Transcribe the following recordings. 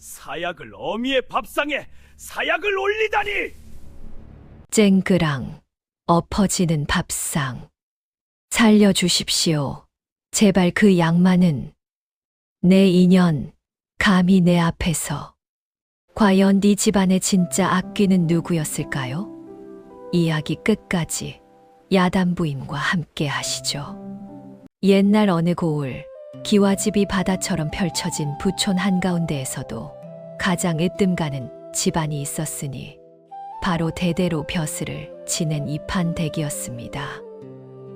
사약을 어미의 밥상에 사약을 올리다니! 쨍그랑 엎어지는 밥상. 살려주십시오. 제발 그 양만은. 내 인연, 감히 내 앞에서. 과연 네 집안의 진짜 악귀는 누구였을까요? 이야기 끝까지 야단부임과 함께 하시죠. 옛날 어느 고을, 기와집이 바다처럼 펼쳐진 부촌 한가운데에서도 가장 으뜸가는 집안이 있었으니 바로 대대로 벼슬을 지낸 이판댁이었습니다.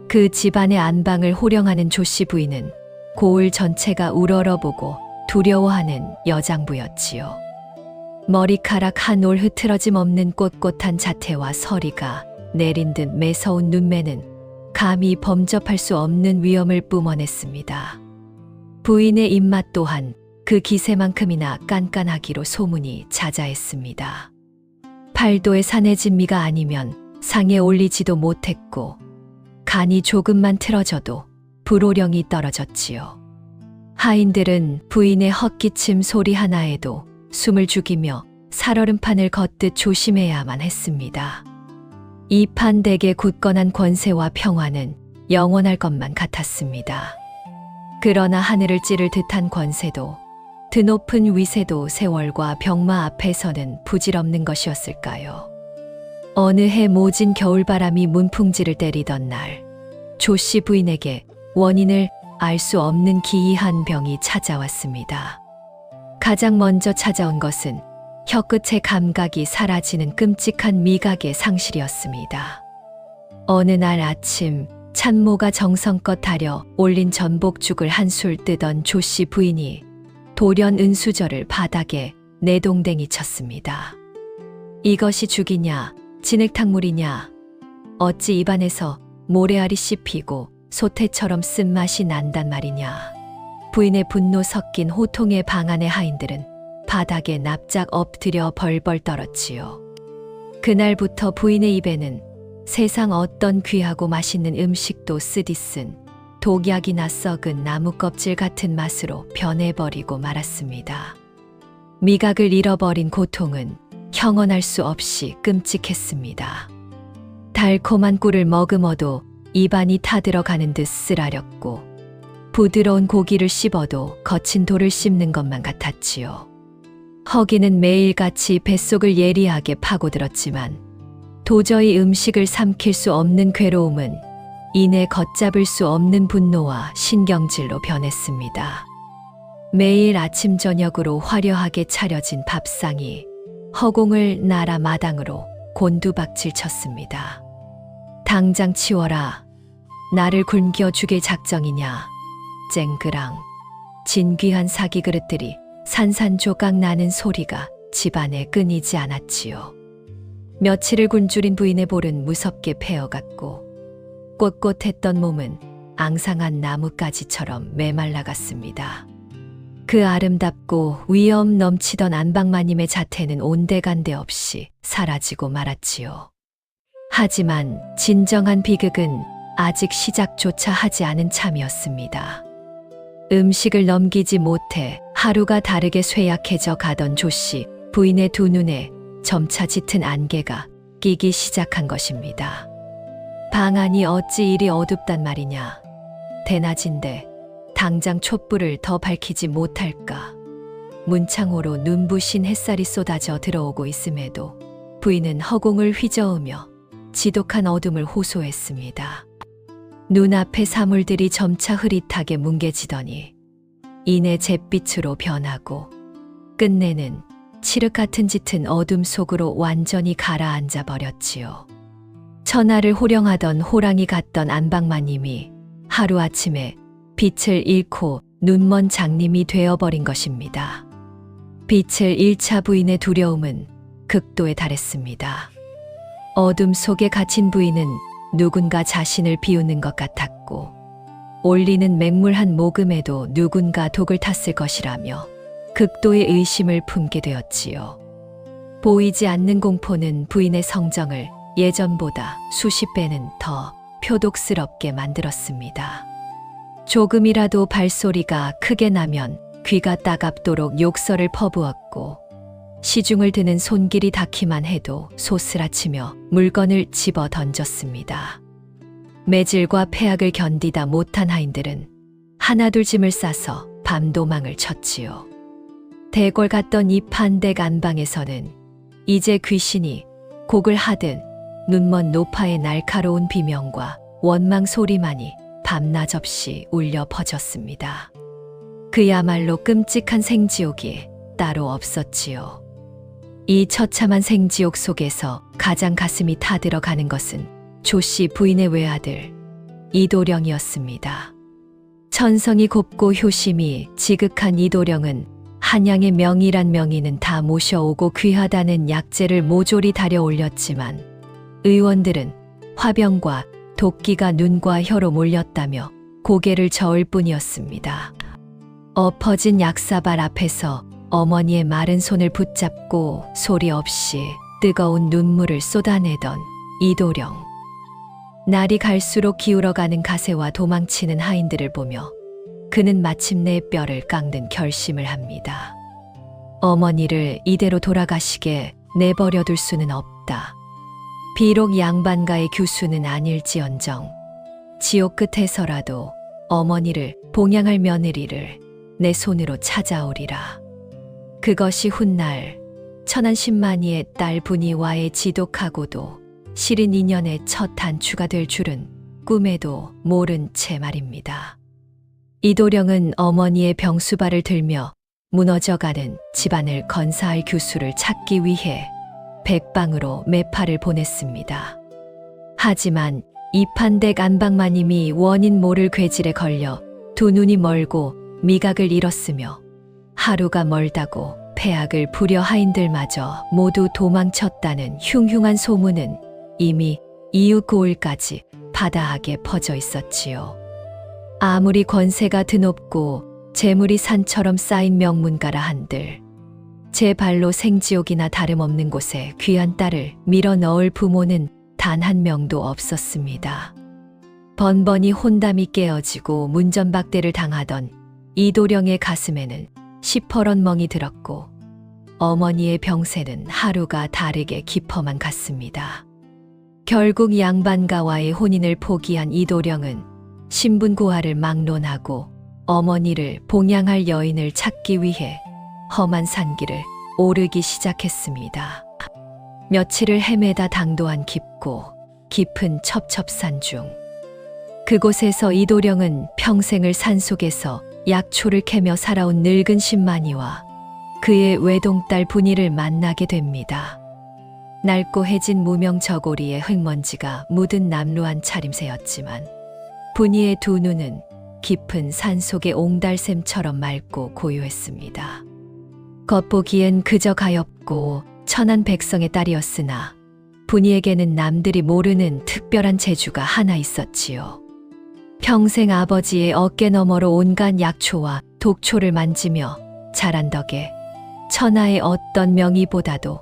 그 집안의 안방을 호령하는 조씨 부인은 고을 전체가 우러러보고 두려워하는 여장부였지요. 머리카락 한 올 흐트러짐 없는 꼿꼿한 자태와 서리가 내린 듯 매서운 눈매는 감히 범접할 수 없는 위엄을 뿜어냈습니다. 부인의 입맛 또한 그 기세만큼이나 깐깐하기로 소문이 자자했습니다. 8도의 산해진 미가 아니면 상에 올리지도 못했고 간이 조금만 틀어져도 불호령이 떨어졌지요. 하인들은 부인의 헛기침 소리 하나에도 숨을 죽이며 살얼음판을 걷듯 조심해야만 했습니다. 이 판댁의 굳건한 권세와 평화는 영원할 것만 같았습니다. 그러나 하늘을 찌를 듯한 권세도 드높은 위세도 세월과 병마 앞에서는 부질없는 것이었을까요? 어느 해 모진 겨울바람이 문풍지를 때리던 날, 조씨 부인에게 원인을 알 수 없는 기이한 병이 찾아왔습니다. 가장 먼저 찾아온 것은 혀끝의 감각이 사라지는 끔찍한 미각의 상실이었습니다. 어느 날 아침 찬모가 정성껏 달여 올린 전복죽을 한술 뜨던 조씨 부인이 돌연 은수저를 바닥에 내동댕이 쳤습니다. 이것이 죽이냐 진흙탕물이냐, 어찌 입안에서 모래알이 씹히고 소태처럼 쓴맛이 난단 말이냐. 부인의 분노 섞인 호통의 방안의 하인들은 바닥에 납작 엎드려 벌벌 떨었지요. 그날부터 부인의 입에는 세상 어떤 귀하고 맛있는 음식도 쓰디쓴 독약이나 썩은 나무 껍질 같은 맛으로 변해버리고 말았습니다. 미각을 잃어버린 고통은 형언할 수 없이 끔찍했습니다. 달콤한 꿀을 머금어도 입안이 타들어가는 듯 쓰라렸고 부드러운 고기를 씹어도 거친 돌을 씹는 것만 같았지요. 허기는 매일같이 뱃속을 예리하게 파고들었지만 도저히 음식을 삼킬 수 없는 괴로움은 이내 걷잡을 수 없는 분노와 신경질로 변했습니다. 매일 아침 저녁으로 화려하게 차려진 밥상이 허공을 날아 마당으로 곤두박질 쳤습니다. 당장 치워라. 나를 굶겨 죽일 작정이냐. 쨍그랑 진귀한 사기 그릇들이 산산조각 나는 소리가 집안에 끊이지 않았지요. 며칠을 굶주린 부인의 볼은 무섭게 패어갔고 꼿꼿했던 몸은 앙상한 나뭇가지처럼 메말라갔습니다. 그 아름답고 위엄 넘치던 안방마님의 자태는 온데간데 없이 사라지고 말았지요. 하지만 진정한 비극은 아직 시작조차 하지 않은 참이었습니다. 음식을 넘기지 못해 하루가 다르게 쇠약해져 가던 조씨 부인의 두 눈에 점차 짙은 안개가 끼기 시작한 것입니다. 방 안이 어찌 이리 어둡단 말이냐. 대낮인데 당장 촛불을 더 밝히지 못할까. 문창호로 눈부신 햇살이 쏟아져 들어오고 있음에도 부인은 허공을 휘저으며 지독한 어둠을 호소했습니다. 눈앞의 사물들이 점차 흐릿하게 뭉개지더니 이내 잿빛으로 변하고 끝내는 칠흑 같은 짙은 어둠 속으로 완전히 가라앉아 버렸지요. 천하를 호령하던 호랑이 같던 안방마님이 하루아침에 빛을 잃고 눈먼 장님이 되어버린 것입니다. 빛을 잃자 부인의 두려움은 극도에 달했습니다. 어둠 속에 갇힌 부인은 누군가 자신을 비웃는 것 같았고 올리는 맹물 한 모금에도 누군가 독을 탔을 것이라며 극도의 의심을 품게 되었지요. 보이지 않는 공포는 부인의 성정을 예전보다 수십 배는 더 표독스럽게 만들었습니다. 조금이라도 발소리가 크게 나면 귀가 따갑도록 욕설을 퍼부었고 탔고 시중을 드는 손길이 닿기만 해도 소스라치며 물건을 집어 던졌습니다. 매질과 폐악을 견디다 못한 하인들은 하나둘 짐을 싸서 밤도망을 쳤지요. 대궐 갔던 이 판댁 안방에서는 이제 귀신이 곡을 하듯 눈먼 노파의 날카로운 비명과 원망 소리만이 밤낮 없이 울려 퍼졌습니다. 그야말로 끔찍한 생지옥이 따로 없었지요. 이 처참한 생지옥 속에서 가장 가슴이 타들어가는 것은 조씨 부인의 외아들 이도령이었습니다. 천성이 곱고 효심이 지극한 이도령은 한양의 명의란 명의는 다 모셔오고 귀하다는 약재를 모조리 달여 올렸지만 의원들은 화병과 도끼가 눈과 혀로 몰렸다며 고개를 저을 뿐이었습니다. 엎어진 약사발 앞에서 어머니의 마른 손을 붙잡고 소리 없이 뜨거운 눈물을 쏟아내던 이도령. 날이 갈수록 기울어가는 가세와 도망치는 하인들을 보며 그는 마침내 뼈를 깎는 결심을 합니다. 어머니를 이대로 돌아가시게 내버려둘 수는 없다. 비록 양반가의 규수는 아닐지언정 지옥 끝에서라도 어머니를 봉양할 며느리를 내 손으로 찾아오리라. 그것이 훗날 천한 신만이의 딸 분이와의 지독하고도 시린 인연의 첫 단추가 될 줄은 꿈에도 모른 채 말입니다. 이도령은 어머니의 병수발을 들며 무너져가는 집안을 건사할 규수를 찾기 위해 백방으로 매파를 보냈습니다. 하지만 이판댁 안방마님이 원인 모를 괴질에 걸려 두 눈이 멀고 미각을 잃었으며 하루가 멀다고 폐악을 부려 하인들마저 모두 도망쳤다는 흉흉한 소문은 이미 이웃 고을까지 바다하게 퍼져 있었지요. 아무리 권세가 드높고 재물이 산처럼 쌓인 명문가라 한들 제 발로 생지옥이나 다름없는 곳에 귀한 딸을 밀어 넣을 부모는 단 한 명도 없었습니다. 번번이 혼담이 깨어지고 문전박대를 당하던 이도령의 가슴에는 시퍼런 멍이 들었고 어머니의 병세는 하루가 다르게 깊어만 갔습니다. 결국 양반가와의 혼인을 포기한 이도령은 신분 고하를 막론하고 어머니를 봉양할 여인을 찾기 위해 험한 산길을 오르기 시작했습니다. 며칠을 헤매다 당도한 깊고 깊은 첩첩산 중 그곳에서 이도령은 평생을 산속에서 약초를 캐며 살아온 늙은 신만이와 그의 외동딸 분이를 만나게 됩니다. 낡고 해진 무명 저고리에 흙먼지가 묻은 남루한 차림새였지만 분이의 두 눈은 깊은 산속의 옹달샘처럼 맑고 고요했습니다. 겉보기엔 그저 가엾고 천한 백성의 딸이었으나 분이에게는 남들이 모르는 특별한 재주가 하나 있었지요. 평생 아버지의 어깨 너머로 온갖 약초와 독초를 만지며 자란 덕에 천하의 어떤 명의보다도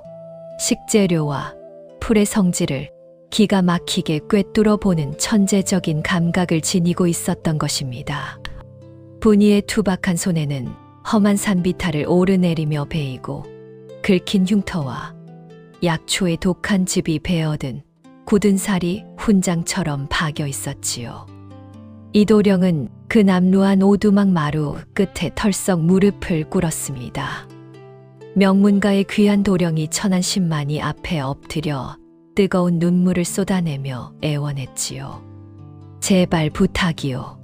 식재료와 풀의 성질을 기가 막히게 꿰뚫어 보는 천재적인 감각을 지니고 있었던 것입니다. 분이의 투박한 손에는 험한 산비탈을 오르내리며 베이고 긁힌 흉터와 약초의 독한 즙이 배어든 굳은 살이 훈장처럼 박여 있었지요. 이도령은 그 남루한 오두막 마루 끝에 털썩 무릎을 꿇었습니다. 명문가의 귀한 도령이 천한 신만이 앞에 엎드려 뜨거운 눈물을 쏟아내며 애원했지요. 제발 부탁이요.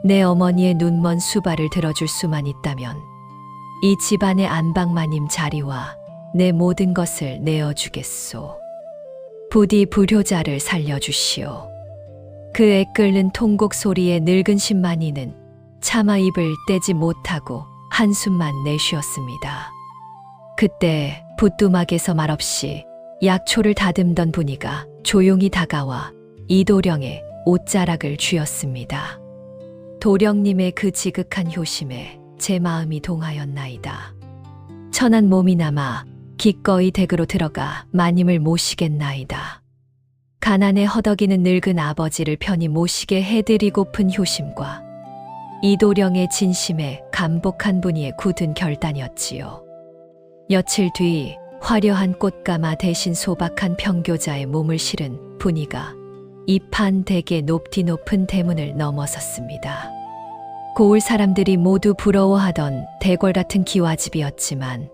내 어머니의 눈먼 수발을 들어줄 수만 있다면 이 집안의 안방마님 자리와 내 모든 것을 내어주겠소. 부디 불효자를 살려주시오. 그 애끓는 통곡 소리에 늙은 신만이는 차마 입을 떼지 못하고 한숨만 내쉬었습니다. 그때 부뚜막에서 말없이 약초를 다듬던 분이가 조용히 다가와 이도령의 옷자락을 쥐었습니다. 도령님의 그 지극한 효심에 제 마음이 동하였나이다. 천한 몸이나마 기꺼이 댁으로 들어가 마님을 모시겠나이다. 가난에 허덕이는 늙은 아버지를 편히 모시게 해드리고픈 효심과 이도령의 진심에 감복한 분이의 굳은 결단이었지요. 며칠 뒤 화려한 꽃가마 대신 소박한 평교자의 몸을 실은 분이가 이판 대게 높디 높은 대문을 넘어섰습니다. 고을 사람들이 모두 부러워하던 대궐 같은 기와집이었지만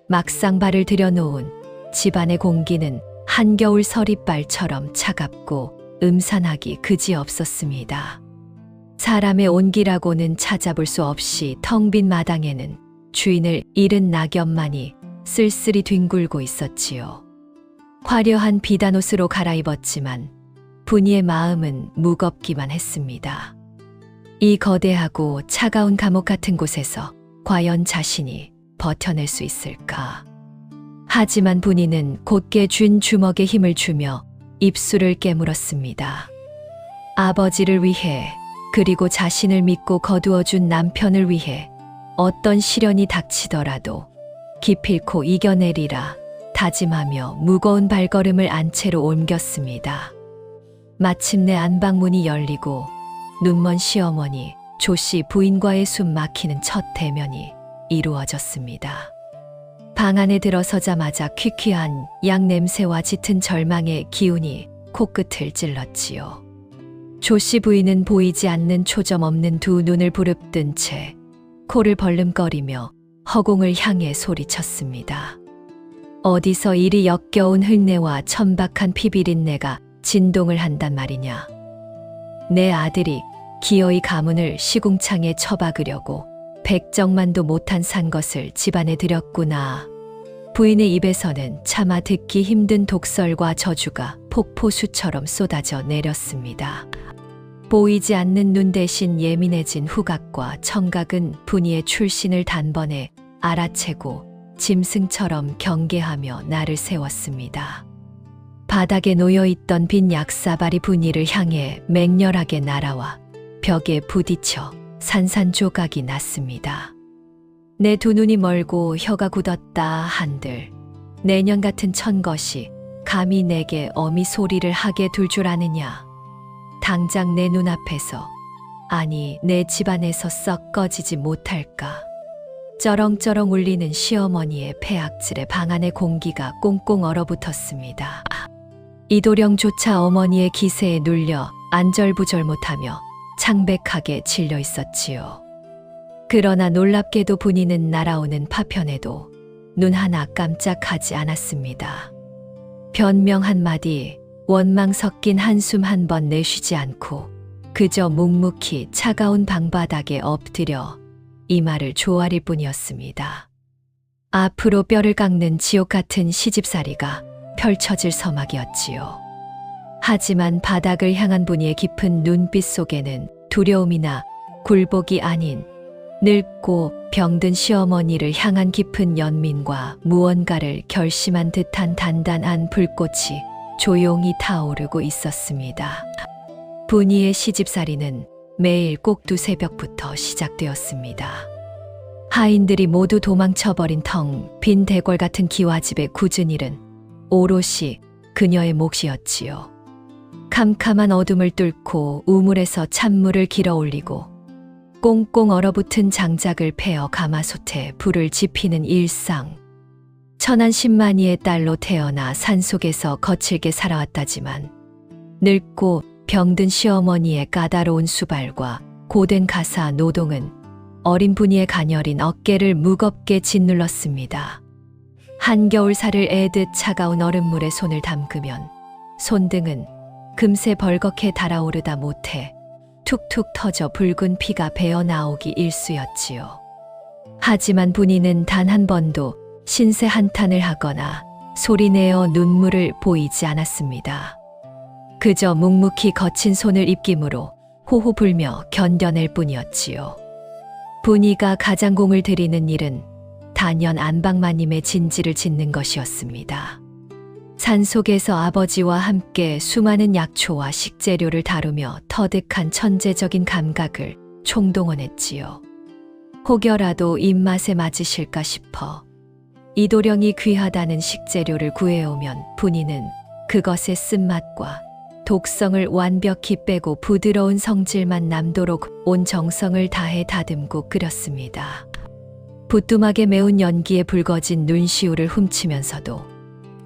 막상 발을 들여놓은 집안의 공기는 한겨울 서리발처럼 차갑고 음산하기 그지없었습니다. 사람의 온기라고는 찾아볼 수 없이 텅 빈 마당에는 주인을 잃은 낙엽만이 쓸쓸히 뒹굴고 있었지요. 화려한 비단옷으로 갈아입었지만 분이의 마음은 무겁기만 했습니다. 이 거대하고 차가운 감옥 같은 곳에서 과연 자신이 버텨낼 수 있을까? 하지만 분이는 곧게 쥔 주먹에 힘을 주며 입술을 깨물었습니다. 아버지를 위해, 그리고 자신을 믿고 거두어준 남편을 위해 어떤 시련이 닥치더라도 기필코 이겨내리라 다짐하며 무거운 발걸음을 안채로 옮겼습니다. 마침내 안방문이 열리고 눈먼 시어머니 조씨 부인과의 숨 막히는 첫 대면이 이루어졌습니다. 방 안에 들어서자마자 퀴퀴한 양 냄새와 짙은 절망의 기운이 코끝을 찔렀지요. 조씨 부인은 보이지 않는 초점 없는 두 눈을 부릅뜬 채 코를 벌름거리며 허공을 향해 소리쳤습니다. 어디서 이리 역겨운 흙내와 천박한 피비린내가 진동을 한단 말이냐. 내 아들이 기어이 가문을 시궁창에 처박으려고 백정만도 못한 산 것을 집안에 들였구나. 부인의 입에서는 차마 듣기 힘든 독설과 저주가 폭포수처럼 쏟아져 내렸습니다. 보이지 않는 눈 대신 예민해진 후각과 청각은 분이의 출신을 단번에 알아채고 짐승처럼 경계하며 나를 세웠습니다. 바닥에 놓여있던 빈 약사발이 분이를 향해 맹렬하게 날아와 벽에 부딪혀 산산조각이 났습니다. 내 두 눈이 멀고 혀가 굳었다 한들 내년 같은 천것이 감히 내게 어미 소리를 하게 둘 줄 아느냐. 당장 내 눈앞에서, 아니 내 집안에서 썩 꺼지지 못할까. 쩌렁쩌렁 울리는 시어머니의 폐악질에 방 안의 공기가 꽁꽁 얼어붙었습니다. 이도령조차 어머니의 기세에 눌려 안절부절 못하며 창백하게 질려 있었지요. 그러나 놀랍게도 분이는 날아오는 파편에도 눈 하나 깜짝하지 않았습니다. 변명 한마디, 원망 섞인 한숨 한 번 내쉬지 않고 그저 묵묵히 차가운 방바닥에 엎드려 이 말을 조아릴 뿐이었습니다. 앞으로 뼈를 깎는 지옥 같은 시집살이가 펼쳐질 서막이었지요. 하지만 바닥을 향한 분이의 깊은 눈빛 속에는 두려움이나 굴복이 아닌 늙고 병든 시어머니를 향한 깊은 연민과 무언가를 결심한 듯한 단단한 불꽃이 조용히 타오르고 있었습니다. 분이의 시집살이는 매일 꼭 두새벽부터 시작되었습니다. 하인들이 모두 도망쳐버린 텅 빈 대궐 같은 기와집의 굳은 일은 오롯이 그녀의 몫이었지요. 캄캄한 어둠을 뚫고 우물에서 찬물을 길어 올리고 꽁꽁 얼어붙은 장작을 패어 가마솥에 불을 지피는 일상. 천한 10만이의 딸로 태어나 산속에서 거칠게 살아왔다지만 늙고 병든 시어머니의 까다로운 수발과 고된 가사 노동은 어린 분이의 가녀린 어깨를 무겁게 짓눌렀습니다. 한겨울 살을 애듯 차가운 얼음물에 손을 담그면 손등은 금세 벌겋게 달아오르다 못해 툭툭 터져 붉은 피가 배어나오기 일쑤였지요. 하지만 분이는 단 한 번도 신세 한탄을 하거나 소리내어 눈물을 보이지 않았습니다. 그저 묵묵히 거친 손을 입김으로 호호 불며 견뎌낼 뿐이었지요. 분이가 가장공을 들이는 일은 단연 안방마님의 진지를 짓는 것이었습니다. 산속에서 아버지와 함께 수많은 약초와 식재료를 다루며 터득한 천재적인 감각을 총동원했지요. 혹여라도 입맛에 맞으실까 싶어 이도령이 귀하다는 식재료를 구해오면 분이는 그것의 쓴맛과 독성을 완벽히 빼고 부드러운 성질만 남도록 온 정성을 다해 다듬고 끓였습니다. 부뚜막에 매운 연기에 붉어진 눈시울을 훔치면서도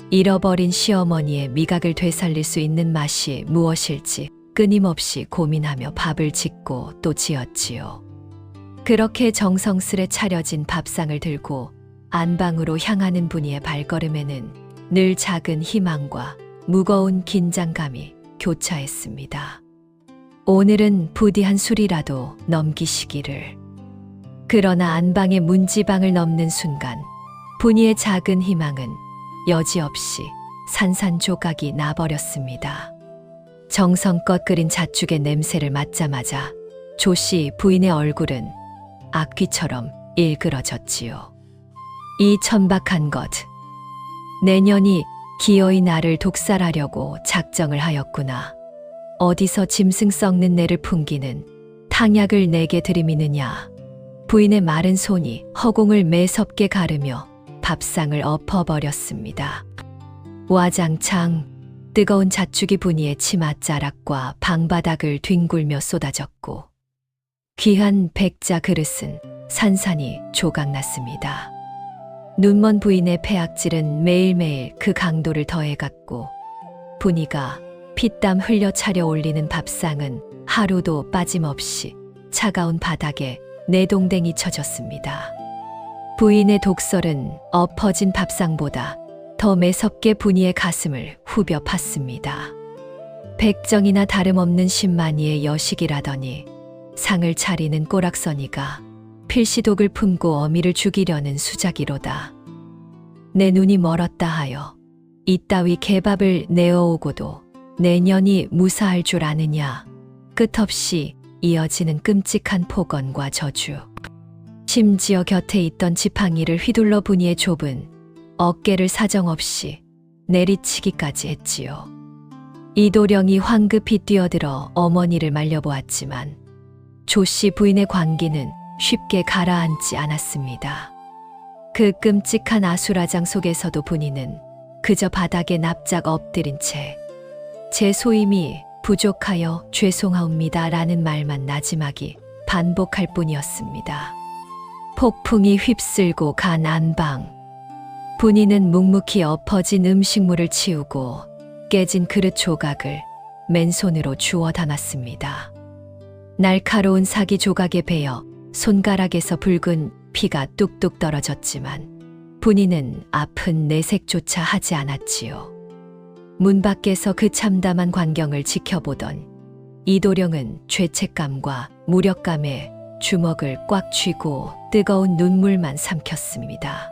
잃어버린 시어머니의 미각을 되살릴 수 있는 맛이 무엇일지 끊임없이 고민하며 밥을 짓고 또 지었지요. 그렇게 정성스레 차려진 밥상을 들고 안방으로 향하는 분이의 발걸음에는 늘 작은 희망과 무거운 긴장감이 교차했습니다. 오늘은 부디 한 술이라도 넘기시기를. 그러나 안방의 문지방을 넘는 순간 분이의 작은 희망은 여지없이 산산조각이 나버렸습니다. 정성껏 끓인 잣죽의 냄새를 맡자마자 조씨 부인의 얼굴은 악귀처럼 일그러졌지요. 이 천박한 것, 내년이 기어이 나를 독살하려고 작정을 하였구나. 어디서 짐승 썩는 내를 풍기는 탕약을 내게 들이미느냐. 부인의 마른 손이 허공을 매섭게 가르며 밥상을 엎어버렸습니다. 와장창 뜨거운 잣죽이 분이의 치맛자락과 방바닥을 뒹굴며 쏟아졌고 귀한 백자 그릇은 산산이 조각났습니다. 눈먼 부인의 폐악질은 매일매일 그 강도를 더해갔고 분이가 피땀 흘려 차려 올리는 밥상은 하루도 빠짐없이 차가운 바닥에 내동댕이 쳐졌습니다. 부인의 독설은 엎어진 밥상보다 더 매섭게 분이의 가슴을 후벼 팠습니다. 백정이나 다름없는 신만이의 여식이라더니 상을 차리는 꼬락서니가 필시독을 품고 어미를 죽이려는 수작이로다. 내 눈이 멀었다 하여 이따위 개밥을 내어오고도 내년이 무사할 줄 아느냐. 끝없이 이어지는 끔찍한 폭언과 저주. 심지어 곁에 있던 지팡이를 휘둘러 분이의 좁은 어깨를 사정없이 내리치기까지 했지요. 이도령이 황급히 뛰어들어 어머니를 말려보았지만 조씨 부인의 광기는 쉽게 가라앉지 않았습니다. 그 끔찍한 아수라장 속에서도 분이는 그저 바닥에 납작 엎드린 채 제 소임이 부족하여 죄송하옵니다 라는 말만 나지막이 반복할 뿐이었습니다. 폭풍이 휩쓸고 간 안방. 분이는 묵묵히 엎어진 음식물을 치우고 깨진 그릇 조각을 맨손으로 주워 담았습니다. 날카로운 사기 조각에 베어 손가락에서 붉은 피가 뚝뚝 떨어졌지만 분이는 아픈 내색조차 하지 않았지요. 문 밖에서 그 참담한 광경을 지켜보던 이도령은 죄책감과 무력감에 주먹을 꽉 쥐고 뜨거운 눈물만 삼켰습니다.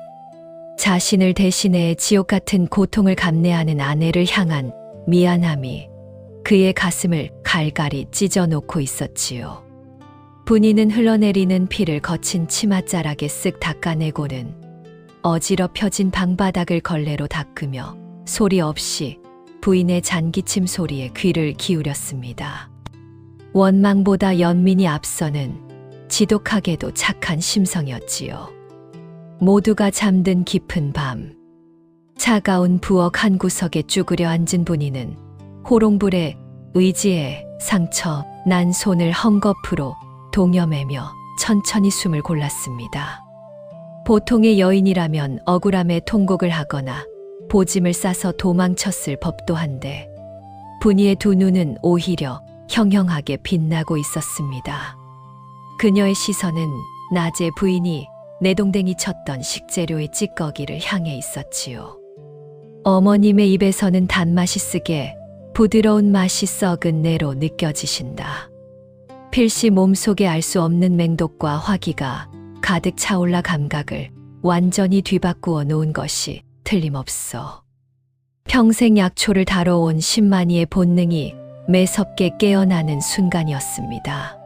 자신을 대신해 지옥 같은 고통을 감내하는 아내를 향한 미안함이 그의 가슴을 갈갈이 찢어놓고 있었지요. 분이는 흘러내리는 피를 거친 치맛자락에 쓱 닦아내고는 어지럽혀진 방바닥을 걸레로 닦으며 소리 없이 부인의 잔기침 소리에 귀를 기울였습니다. 원망보다 연민이 앞서는 지독하게도 착한 심성이었지요. 모두가 잠든 깊은 밤, 차가운 부엌 한 구석에 쭈그려 앉은 분이는 호롱불에 의지에 상처 난 손을 헝겊으로 동여매며 천천히 숨을 골랐습니다. 보통의 여인이라면 억울함에 통곡을 하거나 보짐을 싸서 도망쳤을 법도 한데 분이의 두 눈은 오히려 형형하게 빛나고 있었습니다. 그녀의 시선은 낮에 부인이 내동댕이 쳤던 식재료의 찌꺼기를 향해 있었지요. 어머님의 입에서는 단맛이 쓰게 부드러운 맛이 썩은 내로 느껴지신다. 필시 몸속에 알 수 없는 맹독과 화기가 가득 차올라 감각을 완전히 뒤바꾸어 놓은 것이 틀림없어. 평생 약초를 다뤄온 신만이의 본능이 매섭게 깨어나는 순간이었습니다.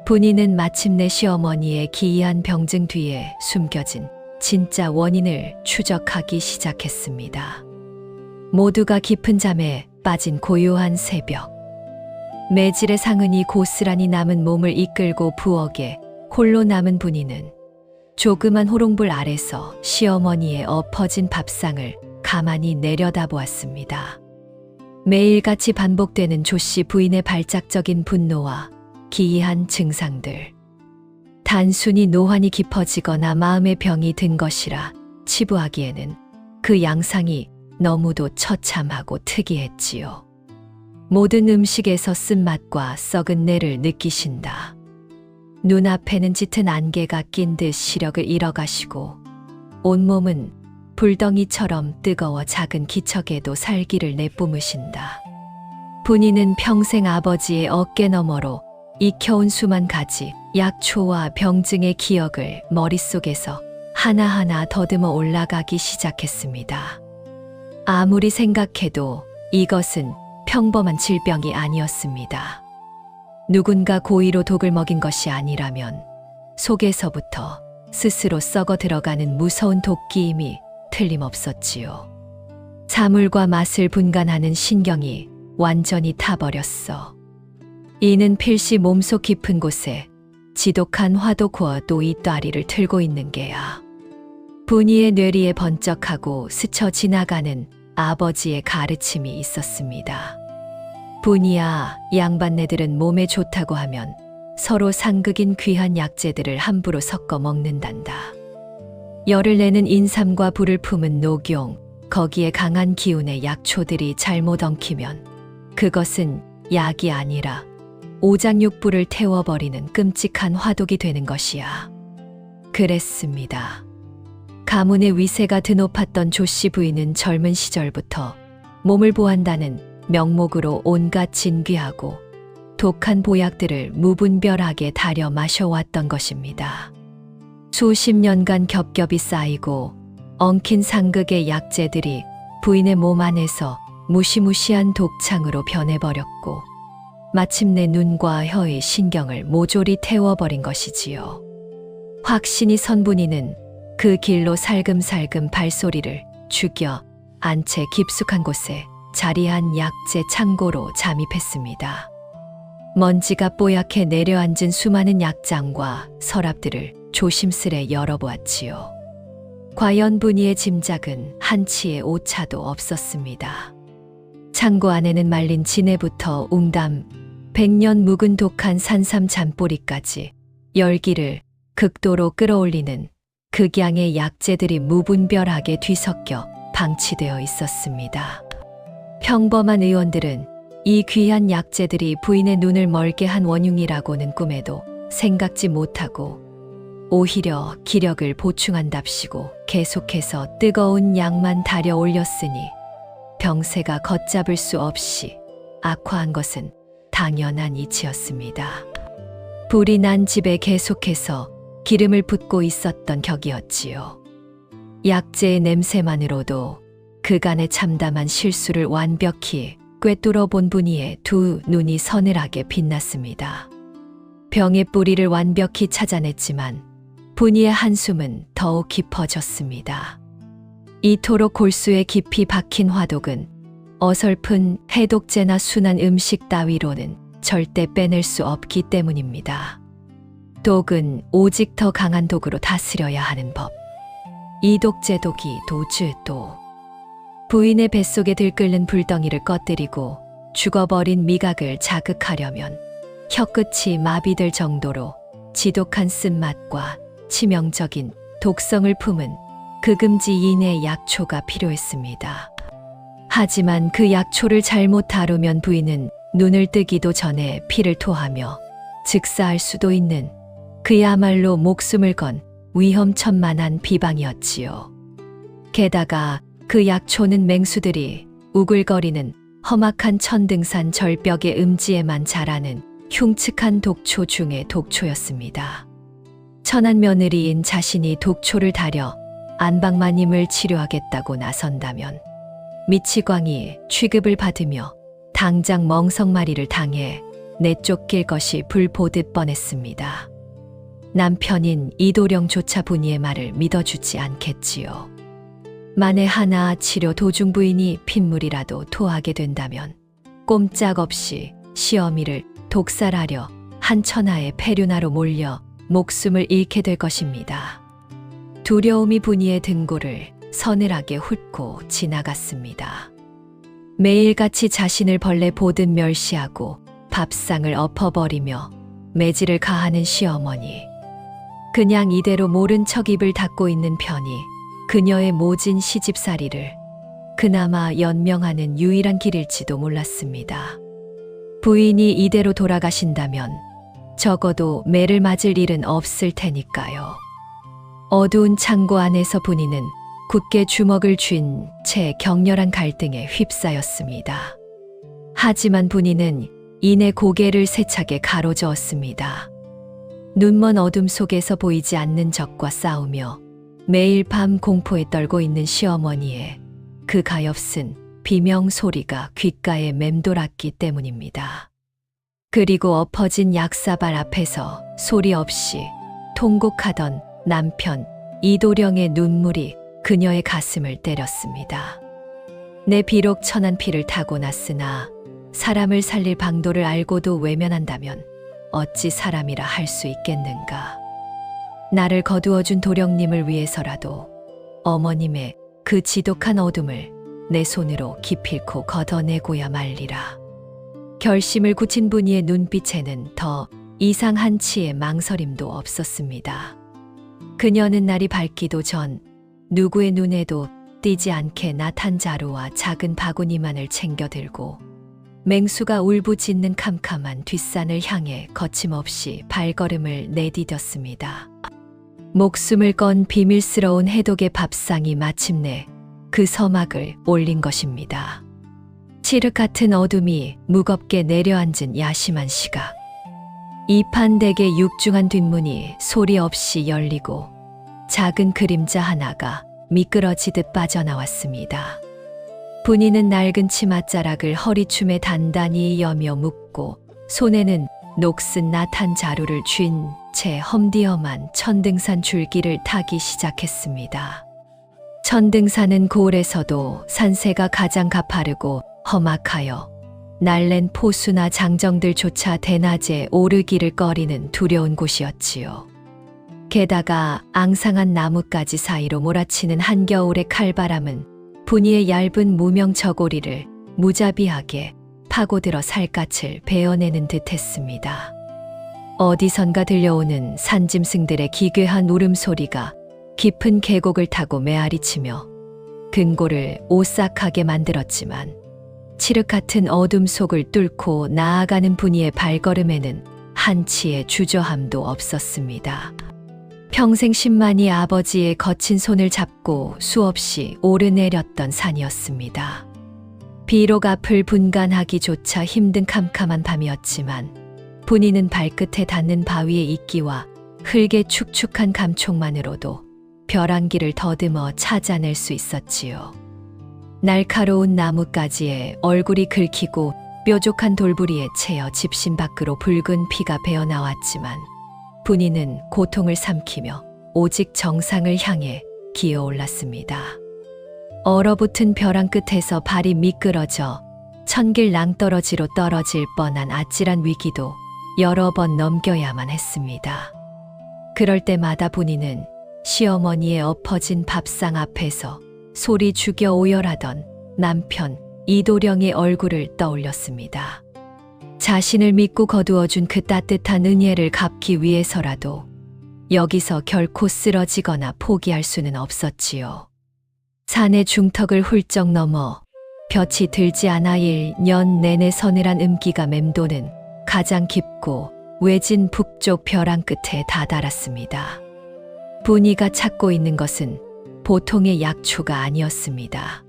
분이는 마침내 시어머니의 기이한 병증 뒤에 숨겨진 진짜 원인을 추적하기 시작했습니다. 모두가 깊은 잠에 빠진 고요한 새벽. 매질의 상흔이 고스란히 남은 몸을 이끌고 부엌에 홀로 남은 분이는 조그만 호롱불 아래서 시어머니의 엎어진 밥상을 가만히 내려다보았습니다. 매일같이 반복되는 조씨 부인의 발작적인 분노와 기이한 증상들. 단순히 노환이 깊어지거나 마음의 병이 든 것이라 치부하기에는 그 양상이 너무도 처참하고 특이했지요. 모든 음식에서 쓴맛과 썩은 내를 느끼신다. 눈앞에는 짙은 안개가 낀 듯 시력을 잃어가시고 온몸은 불덩이처럼 뜨거워 작은 기척에도 살기를 내뿜으신다. 분이는 평생 아버지의 어깨 너머로 익혀온 수만 가지 약초와 병증의 기억을 머릿속에서 하나하나 더듬어 올라가기 시작했습니다. 아무리 생각해도 이것은 평범한 질병이 아니었습니다. 누군가 고의로 독을 먹인 것이 아니라면 속에서부터 스스로 썩어 들어가는 무서운 독기임이 틀림없었지요. 사물과 맛을 분간하는 신경이 완전히 타버렸어. 이는 필시 몸속 깊은 곳에 지독한 화독과 노이따리를 틀고 있는 게야. 분이의 뇌리에 번쩍하고 스쳐 지나가는 아버지의 가르침이 있었습니다. 분이야, 양반네들은 몸에 좋다고 하면 서로 상극인 귀한 약재들을 함부로 섞어 먹는단다. 열을 내는 인삼과 불을 품은 녹용, 거기에 강한 기운의 약초들이 잘못 엉키면 그것은 약이 아니라 오장육부를 태워버리는 끔찍한 화독이 되는 것이야. 그랬습니다. 가문의 위세가 드높았던 조씨 부인은 젊은 시절부터 몸을 보한다는 명목으로 온갖 진귀하고 독한 보약들을 무분별하게 다려 마셔왔던 것입니다. 수십 년간 겹겹이 쌓이고 엉킨 상극의 약재들이 부인의 몸 안에서 무시무시한 독창으로 변해버렸고 마침내 눈과 혀의 신경을 모조리 태워버린 것이지요. 확신이 선 분이는 그 길로 살금살금 발소리를 죽여 안채 깊숙한 곳에 자리한 약재 창고로 잠입했습니다. 먼지가 뽀얗게 내려앉은 수많은 약장과 서랍들을 조심스레 열어보았지요. 과연 분이의 짐작은 한치의 오차도 없었습니다. 창고 안에는 말린 진해부터 웅담, 100년 묵은 독한 산삼 잔뿌리까지 열기를 극도로 끌어올리는 극양의 약재들이 무분별하게 뒤섞여 방치되어 있었습니다. 평범한 의원들은 이 귀한 약재들이 부인의 눈을 멀게 한 원흉이라고는 꿈에도 생각지 못하고 오히려 기력을 보충한답시고 계속해서 뜨거운 약만 달여 올렸으니 병세가 걷잡을 수 없이 악화한 것은 당연한 이치였습니다. 불이 난 집에 계속해서 기름을 붓고 있었던 격이었지요. 약재의 냄새만으로도 그간의 참담한 실수를 완벽히 꿰뚫어 본 분이의 두 눈이 서늘하게 빛났습니다. 병의 뿌리를 완벽히 찾아냈지만 분이의 한숨은 더욱 깊어졌습니다. 이토록 골수에 깊이 박힌 화독은 어설픈 해독제나 순한 음식 따위로는 절대 빼낼 수 없기 때문입니다. 독은 오직 더 강한 독으로 다스려야 하는 법. 이 독제독이 도주도. 부인의 뱃속에 들끓는 불덩이를 꺼뜨리고 죽어버린 미각을 자극하려면 혀끝이 마비될 정도로 지독한 쓴맛과 치명적인 독성을 품은 극음지인의 약초가 필요했습니다. 하지만 그 약초를 잘못 다루면 부인은 눈을 뜨기도 전에 피를 토하며 즉사할 수도 있는 그야말로 목숨을 건 위험천만한 비방이었지요. 게다가 그 약초는 맹수들이 우글거리는 험악한 천등산 절벽의 음지에만 자라는 흉측한 독초 중의 독초였습니다. 천한 며느리인 자신이 독초를 다려 안방마님을 치료하겠다고 나선다면 미치광이 취급을 받으며 당장 멍석마리를 당해 내쫓길 것이 불보듯 뻔했습니다. 남편인 이도령조차 분이의 말을 믿어주지 않겠지요. 만에 하나 치료 도중 부인이 핏물이라도 토하게 된다면 꼼짝없이 시어미를 독살하려 한천하의 폐륜하로 몰려 목숨을 잃게 될 것입니다. 두려움이 분이의 등골을 서늘하게 훑고 지나갔습니다. 매일같이 자신을 벌레 보듯 멸시하고 밥상을 엎어버리며 매질을 가하는 시어머니. 그냥 이대로 모른 척 입을 닫고 있는 편이 그녀의 모진 시집살이를 그나마 연명하는 유일한 길일지도 몰랐습니다. 부인이 이대로 돌아가신다면 적어도 매를 맞을 일은 없을 테니까요. 어두운 창고 안에서 분이는 굳게 주먹을 쥔 채 격렬한 갈등에 휩싸였습니다. 하지만 분이는 이내 고개를 세차게 가로저었습니다. 눈먼 어둠 속에서 보이지 않는 적과 싸우며 매일 밤 공포에 떨고 있는 시어머니의 그 가엾은 비명 소리가 귓가에 맴돌았기 때문입니다. 그리고 엎어진 약사발 앞에서 소리 없이 통곡하던 남편 이도령의 눈물이 그녀의 가슴을 때렸습니다. 내 비록 천한 피를 타고났으나 사람을 살릴 방도를 알고도 외면한다면 어찌 사람이라 할 수 있겠는가. 나를 거두어준 도령님을 위해서라도 어머님의 그 지독한 어둠을 내 손으로 기필코 걷어내고야 말리라. 결심을 굳힌 분이의 눈빛에는 더 이상 한치의 망설임도 없었습니다. 그녀는 날이 밝기도 전 누구의 눈에도 띄지 않게 나탄 자루와 작은 바구니만을 챙겨 들고 맹수가 울부짖는 캄캄한 뒷산을 향해 거침없이 발걸음을 내디뎠습니다. 목숨을 건 비밀스러운 해독의 밥상이 마침내 그 서막을 올린 것입니다. 칠흑 같은 어둠이 무겁게 내려앉은 야심한 시각. 이판댁의 육중한 뒷문이 소리 없이 열리고 작은 그림자 하나가 미끄러지듯 빠져나왔습니다. 분이는 낡은 치맛자락을 허리춤에 단단히 여며 묶고 손에는 녹슨 나탄 자루를 쥔 채 험디엄한 천등산 줄기를 타기 시작했습니다. 천등산은 고을에서도 산세가 가장 가파르고 험악하여 날랜 포수나 장정들조차 대낮에 오르기를 꺼리는 두려운 곳이었지요. 게다가 앙상한 나뭇가지 사이로 몰아치는 한겨울의 칼바람은 분이의 얇은 무명 저고리를 무자비하게 파고들어 살갗을 베어내는 듯했습니다. 어디선가 들려오는 산짐승들의 기괴한 울음소리가 깊은 계곡을 타고 메아리치며 근고를 오싹하게 만들었지만 칠흑 같은 어둠 속을 뚫고 나아가는 분이의 발걸음에는 한치의 주저함도 없었습니다. 평생 10만이 아버지의 거친 손을 잡고 수없이 오르내렸던 산이었습니다. 비록 앞을 분간하기조차 힘든 캄캄한 밤이었지만 분이는 발끝에 닿는 바위의 이끼와 흙의 축축한 감촉만으로도 벼랑기를 더듬어 찾아낼 수 있었지요. 날카로운 나뭇가지에 얼굴이 긁히고 뾰족한 돌부리에 채여 집신 밖으로 붉은 피가 배어나왔지만 분이는 고통을 삼키며 오직 정상을 향해 기어올랐습니다. 얼어붙은 벼랑 끝에서 발이 미끄러져 천길 낭떠러지로 떨어질 뻔한 아찔한 위기도 여러 번 넘겨야만 했습니다. 그럴 때마다 분이는 시어머니의 엎어진 밥상 앞에서 소리 죽여 오열하던 남편 이도령의 얼굴을 떠올렸습니다. 자신을 믿고 거두어준 그 따뜻한 은혜를 갚기 위해서라도 여기서 결코 쓰러지거나 포기할 수는 없었지요. 산의 중턱을 훌쩍 넘어 볕이 들지 않아 1년 내내 서늘한 음기가 맴도는 가장 깊고 외진 북쪽 벼랑 끝에 다다랐습니다. 분이가 찾고 있는 것은 보통의 약초가 아니었습니다.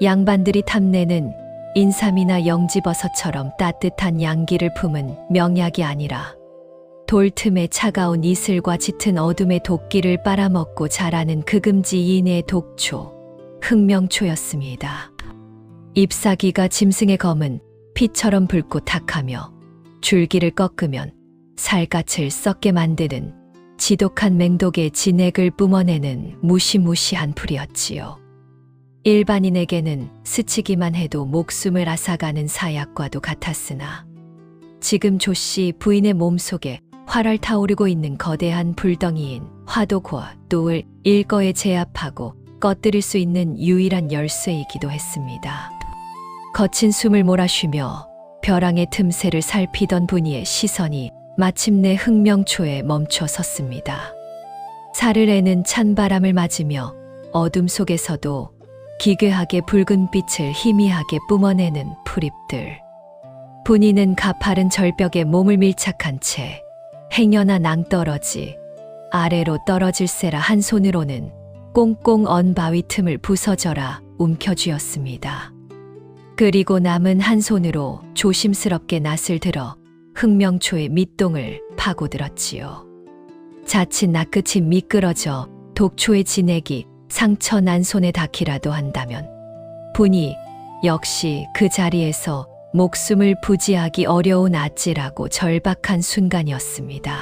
양반들이 탐내는 인삼이나 영지버섯처럼 따뜻한 양기를 품은 명약이 아니라 돌 틈에 차가운 이슬과 짙은 어둠의 도끼를 빨아먹고 자라는 극음지인의 독초, 흑명초였습니다. 잎사귀가 짐승의 검은 피처럼 붉고 탁하며 줄기를 꺾으면 살갗을 썩게 만드는 지독한 맹독의 진액을 뿜어내는 무시무시한 풀이었지요. 일반인에게는 스치기만 해도 목숨을 앗아가는 사약과도 같았으나 지금 조씨 부인의 몸속에 활활 타오르고 있는 거대한 불덩이인 화독과 또을 일거에 제압하고 꺼뜨릴 수 있는 유일한 열쇠이기도 했습니다. 거친 숨을 몰아쉬며 벼랑의 틈새를 살피던 분이의 시선이 마침내 흑명초에 멈춰 섰습니다. 사르르는 찬바람을 맞으며 어둠 속에서도 기괴하게 붉은 빛을 희미하게 뿜어내는 풀잎들. 분이는 가파른 절벽에 몸을 밀착한 채 행여나 낭떠러지 아래로 떨어질세라 한 손으로는 꽁꽁 언 바위 틈을 부서져라 움켜쥐었습니다. 그리고 남은 한 손으로 조심스럽게 낫을 들어 흑명초의 밑동을 파고들었지요. 자칫 낫끝이 미끄러져 독초의 진액이 상처 난 손에 닿기라도 한다면 분이 역시 그 자리에서 목숨을 부지하기 어려운 아찔하고 절박한 순간이었습니다.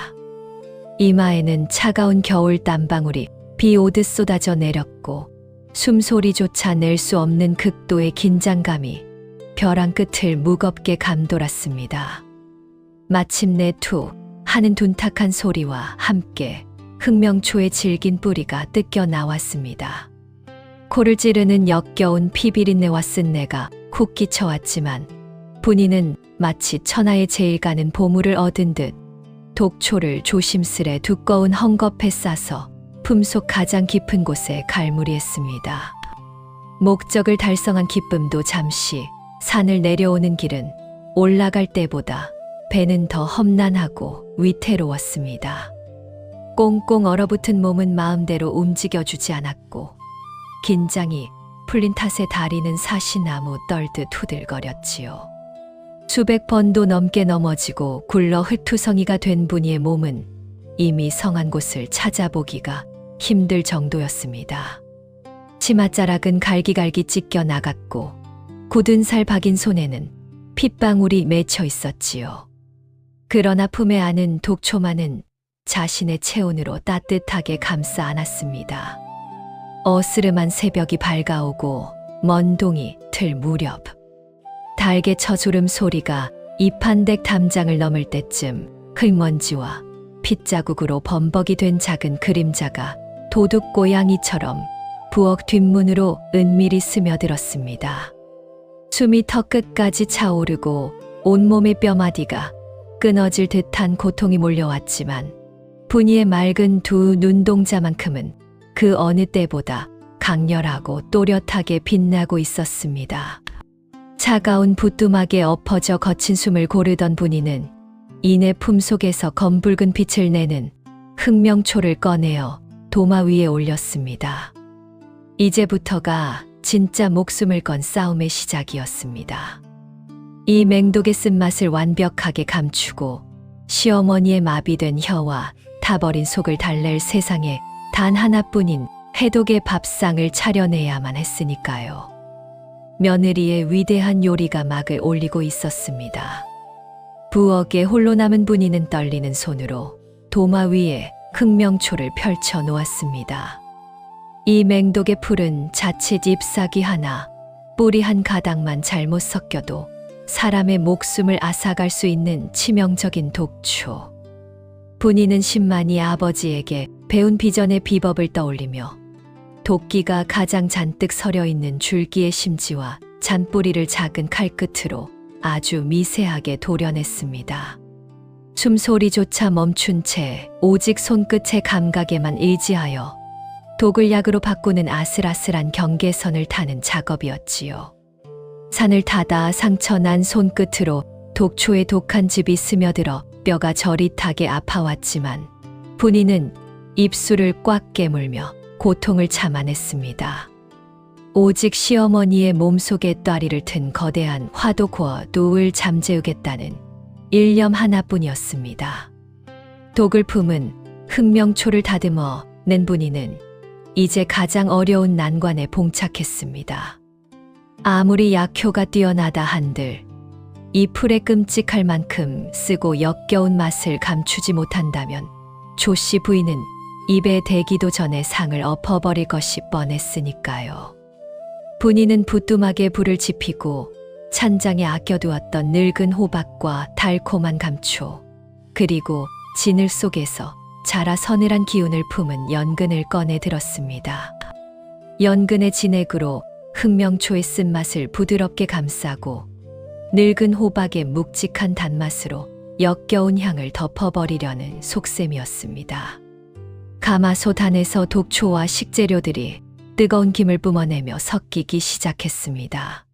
이마에는 차가운 겨울 땀방울이 비 오듯 쏟아져 내렸고 숨소리조차 낼 수 없는 극도의 긴장감이 벼랑 끝을 무겁게 감돌았습니다. 마침내 툭 하는 둔탁한 소리와 함께 흑명초의 질긴 뿌리가 뜯겨 나왔습니다. 코를 찌르는 역겨운 피비린내와 쓴내가 훅 끼쳐왔지만 분이는 마치 천하의 제일 가는 보물을 얻은 듯 독초를 조심스레 두꺼운 헝겊에 싸서 품속 가장 깊은 곳에 갈무리했습니다. 목적을 달성한 기쁨도 잠시, 산을 내려오는 길은 올라갈 때보다 배는 더 험난하고 위태로웠습니다. 꽁꽁 얼어붙은 몸은 마음대로 움직여주지 않았고 긴장이 풀린 탓에 다리는 사시나무 떨듯 후들거렸지요. 수백 번도 넘게 넘어지고 굴러 흙투성이가 된 분이의 몸은 이미 성한 곳을 찾아보기가 힘들 정도였습니다. 치맛자락은 갈기갈기 찢겨 나갔고 굳은 살 박인 손에는 핏방울이 맺혀 있었지요. 그러나 품에 안은 독초만은 자신의 체온으로 따뜻하게 감싸 안았습니다. 어스름한 새벽이 밝아오고 먼 동이 틀 무렵 달개 처주름 소리가 이판댁 담장을 넘을 때쯤 흙먼지와 핏자국으로 범벅이 된 작은 그림자가 도둑 고양이처럼 부엌 뒷문으로 은밀히 스며들었습니다. 숨이 턱끝까지 차오르고 온몸의 뼈마디가 끊어질 듯한 고통이 몰려왔지만 분이의 맑은 두 눈동자만큼은 그 어느 때보다 강렬하고 또렷하게 빛나고 있었습니다. 차가운 부뚜막에 엎어져 거친 숨을 고르던 분이는 이내 품속에서 검붉은 빛을 내는 흑명초를 꺼내어 도마 위에 올렸습니다. 이제부터가 진짜 목숨을 건 싸움의 시작이었습니다. 이 맹독의 쓴맛을 완벽하게 감추고 시어머니의 마비된 혀와 타버린 속을 달랠 세상에 단 하나뿐인 해독의 밥상을 차려내야만 했으니까요. 며느리의 위대한 요리가 막을 올리고 있었습니다. 부엌에 홀로 남은 분이는 떨리는 손으로 도마 위에 흑명초를 펼쳐 놓았습니다. 이 맹독의 풀은 자칫 잎사귀 하나, 뿌리 한 가닥만 잘못 섞여도 사람의 목숨을 앗아갈 수 있는 치명적인 독초. 분이는 신만이 아버지에게 배운 비전의 비법을 떠올리며 도끼가 가장 잔뜩 서려 있는 줄기의 심지와 잔뿌리를 작은 칼끝으로 아주 미세하게 도려냈습니다. 숨소리조차 멈춘 채 오직 손끝의 감각에만 의지하여 독을 약으로 바꾸는 아슬아슬한 경계선을 타는 작업이었지요. 산을 타다 상처난 손끝으로 독초의 독한 즙이 스며들어 뼈가 저릿하게 아파왔지만 분이는 입술을 꽉 깨물며 고통을 참아냈습니다. 오직 시어머니의 몸속에 따리를 튼 거대한 화독과 독을 잠재우겠다는 일념 하나뿐이었습니다. 독을 품은 흑명초를 다듬어 낸 분이는 이제 가장 어려운 난관에 봉착했습니다. 아무리 약효가 뛰어나다 한들 이 풀에 끔찍할 만큼 쓰고 역겨운 맛을 감추지 못한다면 조씨 부인은 입에 대기도 전에 상을 엎어버릴 것이 뻔했으니까요. 분이는 부뚜막에 불을 지피고 찬장에 아껴두었던 늙은 호박과 달콤한 감초, 그리고 진을 속에서 자라 서늘한 기운을 품은 연근을 꺼내 들었습니다. 연근의 진액으로 흑명초의 쓴맛을 부드럽게 감싸고 늙은 호박의 묵직한 단맛으로 역겨운 향을 덮어버리려는 속셈이었습니다. 가마솥 안에서 독초와 식재료들이 뜨거운 김을 뿜어내며 섞이기 시작했습니다.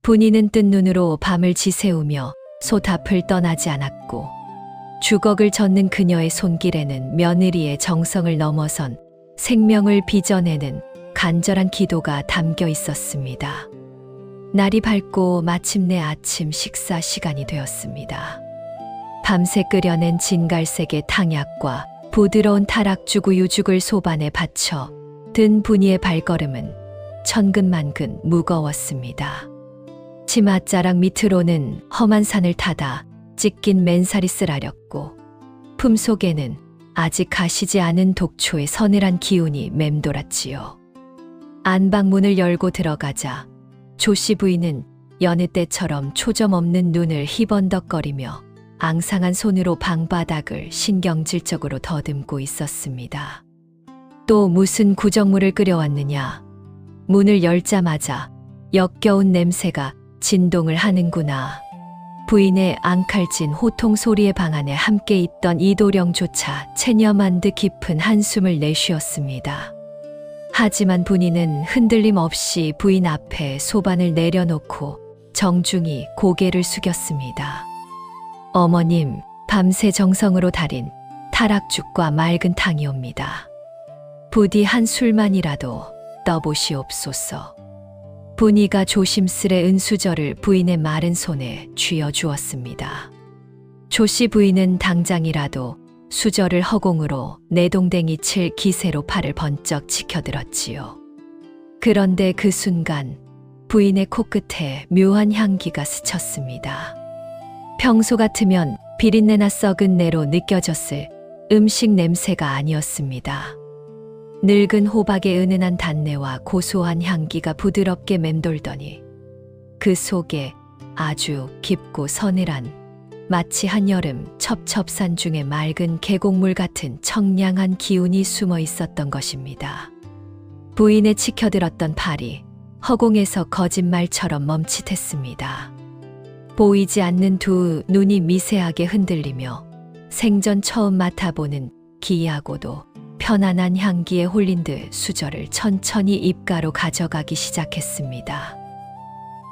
분이는 뜬 눈으로 밤을 지새우며 솥 앞을 떠나지 않았고 주걱을 젓는 그녀의 손길에는 며느리의 정성을 넘어선 생명을 빚어내는 간절한 기도가 담겨 있었습니다. 날이 밝고 마침내 아침 식사 시간이 되었습니다. 밤새 끓여낸 진갈색의 탕약과 부드러운 타락죽 우유죽을 소반에 받쳐 든 분이의 발걸음은 천근만근 무거웠습니다. 치맛자락 밑으로는 험한 산을 타다 찢긴 맨살이 쓰라렸고 품속에는 아직 가시지 않은 독초의 서늘한 기운이 맴돌았지요. 안방문을 열고 들어가자 조씨 부인은 여느 때처럼 초점 없는 눈을 희번덕거리며 앙상한 손으로 방바닥을 신경질적으로 더듬고 있었습니다. 또 무슨 구정물을 끓여왔느냐. 문을 열자마자 역겨운 냄새가 진동을 하는구나. 부인의 앙칼진 호통 소리의 방 안에 함께 있던 이도령조차 체념한 듯 깊은 한숨을 내쉬었습니다. 하지만 분이는 흔들림 없이 부인 앞에 소반을 내려놓고 정중히 고개를 숙였습니다. 어머님, 밤새 정성으로 달인 타락죽과 맑은 탕이옵니다. 부디 한 술만이라도 떠보시옵소서. 분이가 조심스레 은수저를 부인의 마른 손에 쥐어 주었습니다. 조씨 부인은 당장이라도 수저를 허공으로 내동댕이 칠 기세로 팔을 번쩍 치켜들었지요. 그런데 그 순간 부인의 코끝에 묘한 향기가 스쳤습니다. 평소 같으면 비린내나 썩은 내로 느껴졌을 음식 냄새가 아니었습니다. 늙은 호박의 은은한 단내와 고소한 향기가 부드럽게 맴돌더니 그 속에 아주 깊고 서늘한 마치 한여름 첩첩산 중의 맑은 계곡물 같은 청량한 기운이 숨어 있었던 것입니다. 부인의 치켜들었던 팔이 허공에서 거짓말처럼 멈칫했습니다. 보이지 않는 두 눈이 미세하게 흔들리며 생전 처음 맡아보는 기이하고도 편안한 향기에 홀린 듯 수저를 천천히 입가로 가져가기 시작했습니다.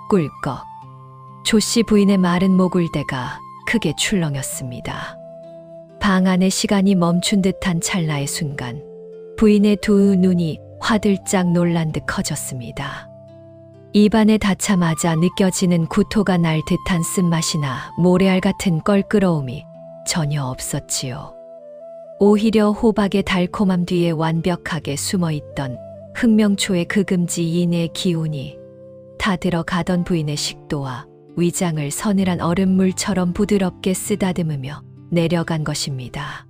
꿀꺽. 조씨 부인의 마른 목울대가 크게 출렁였습니다. 방 안의 시간이 멈춘 듯한 찰나의 순간 부인의 두 눈이 화들짝 놀란 듯 커졌습니다. 입안에 닿자마자 느껴지는 구토가 날 듯한 쓴맛이나 모래알 같은 껄끄러움이 전혀 없었지요. 오히려 호박의 달콤함 뒤에 완벽하게 숨어있던 흑명초의 금지인의 기운이 다 들어가던 부인의 식도와 위장을 서늘한 얼음물처럼 부드럽게 쓰다듬으며 내려간 것입니다.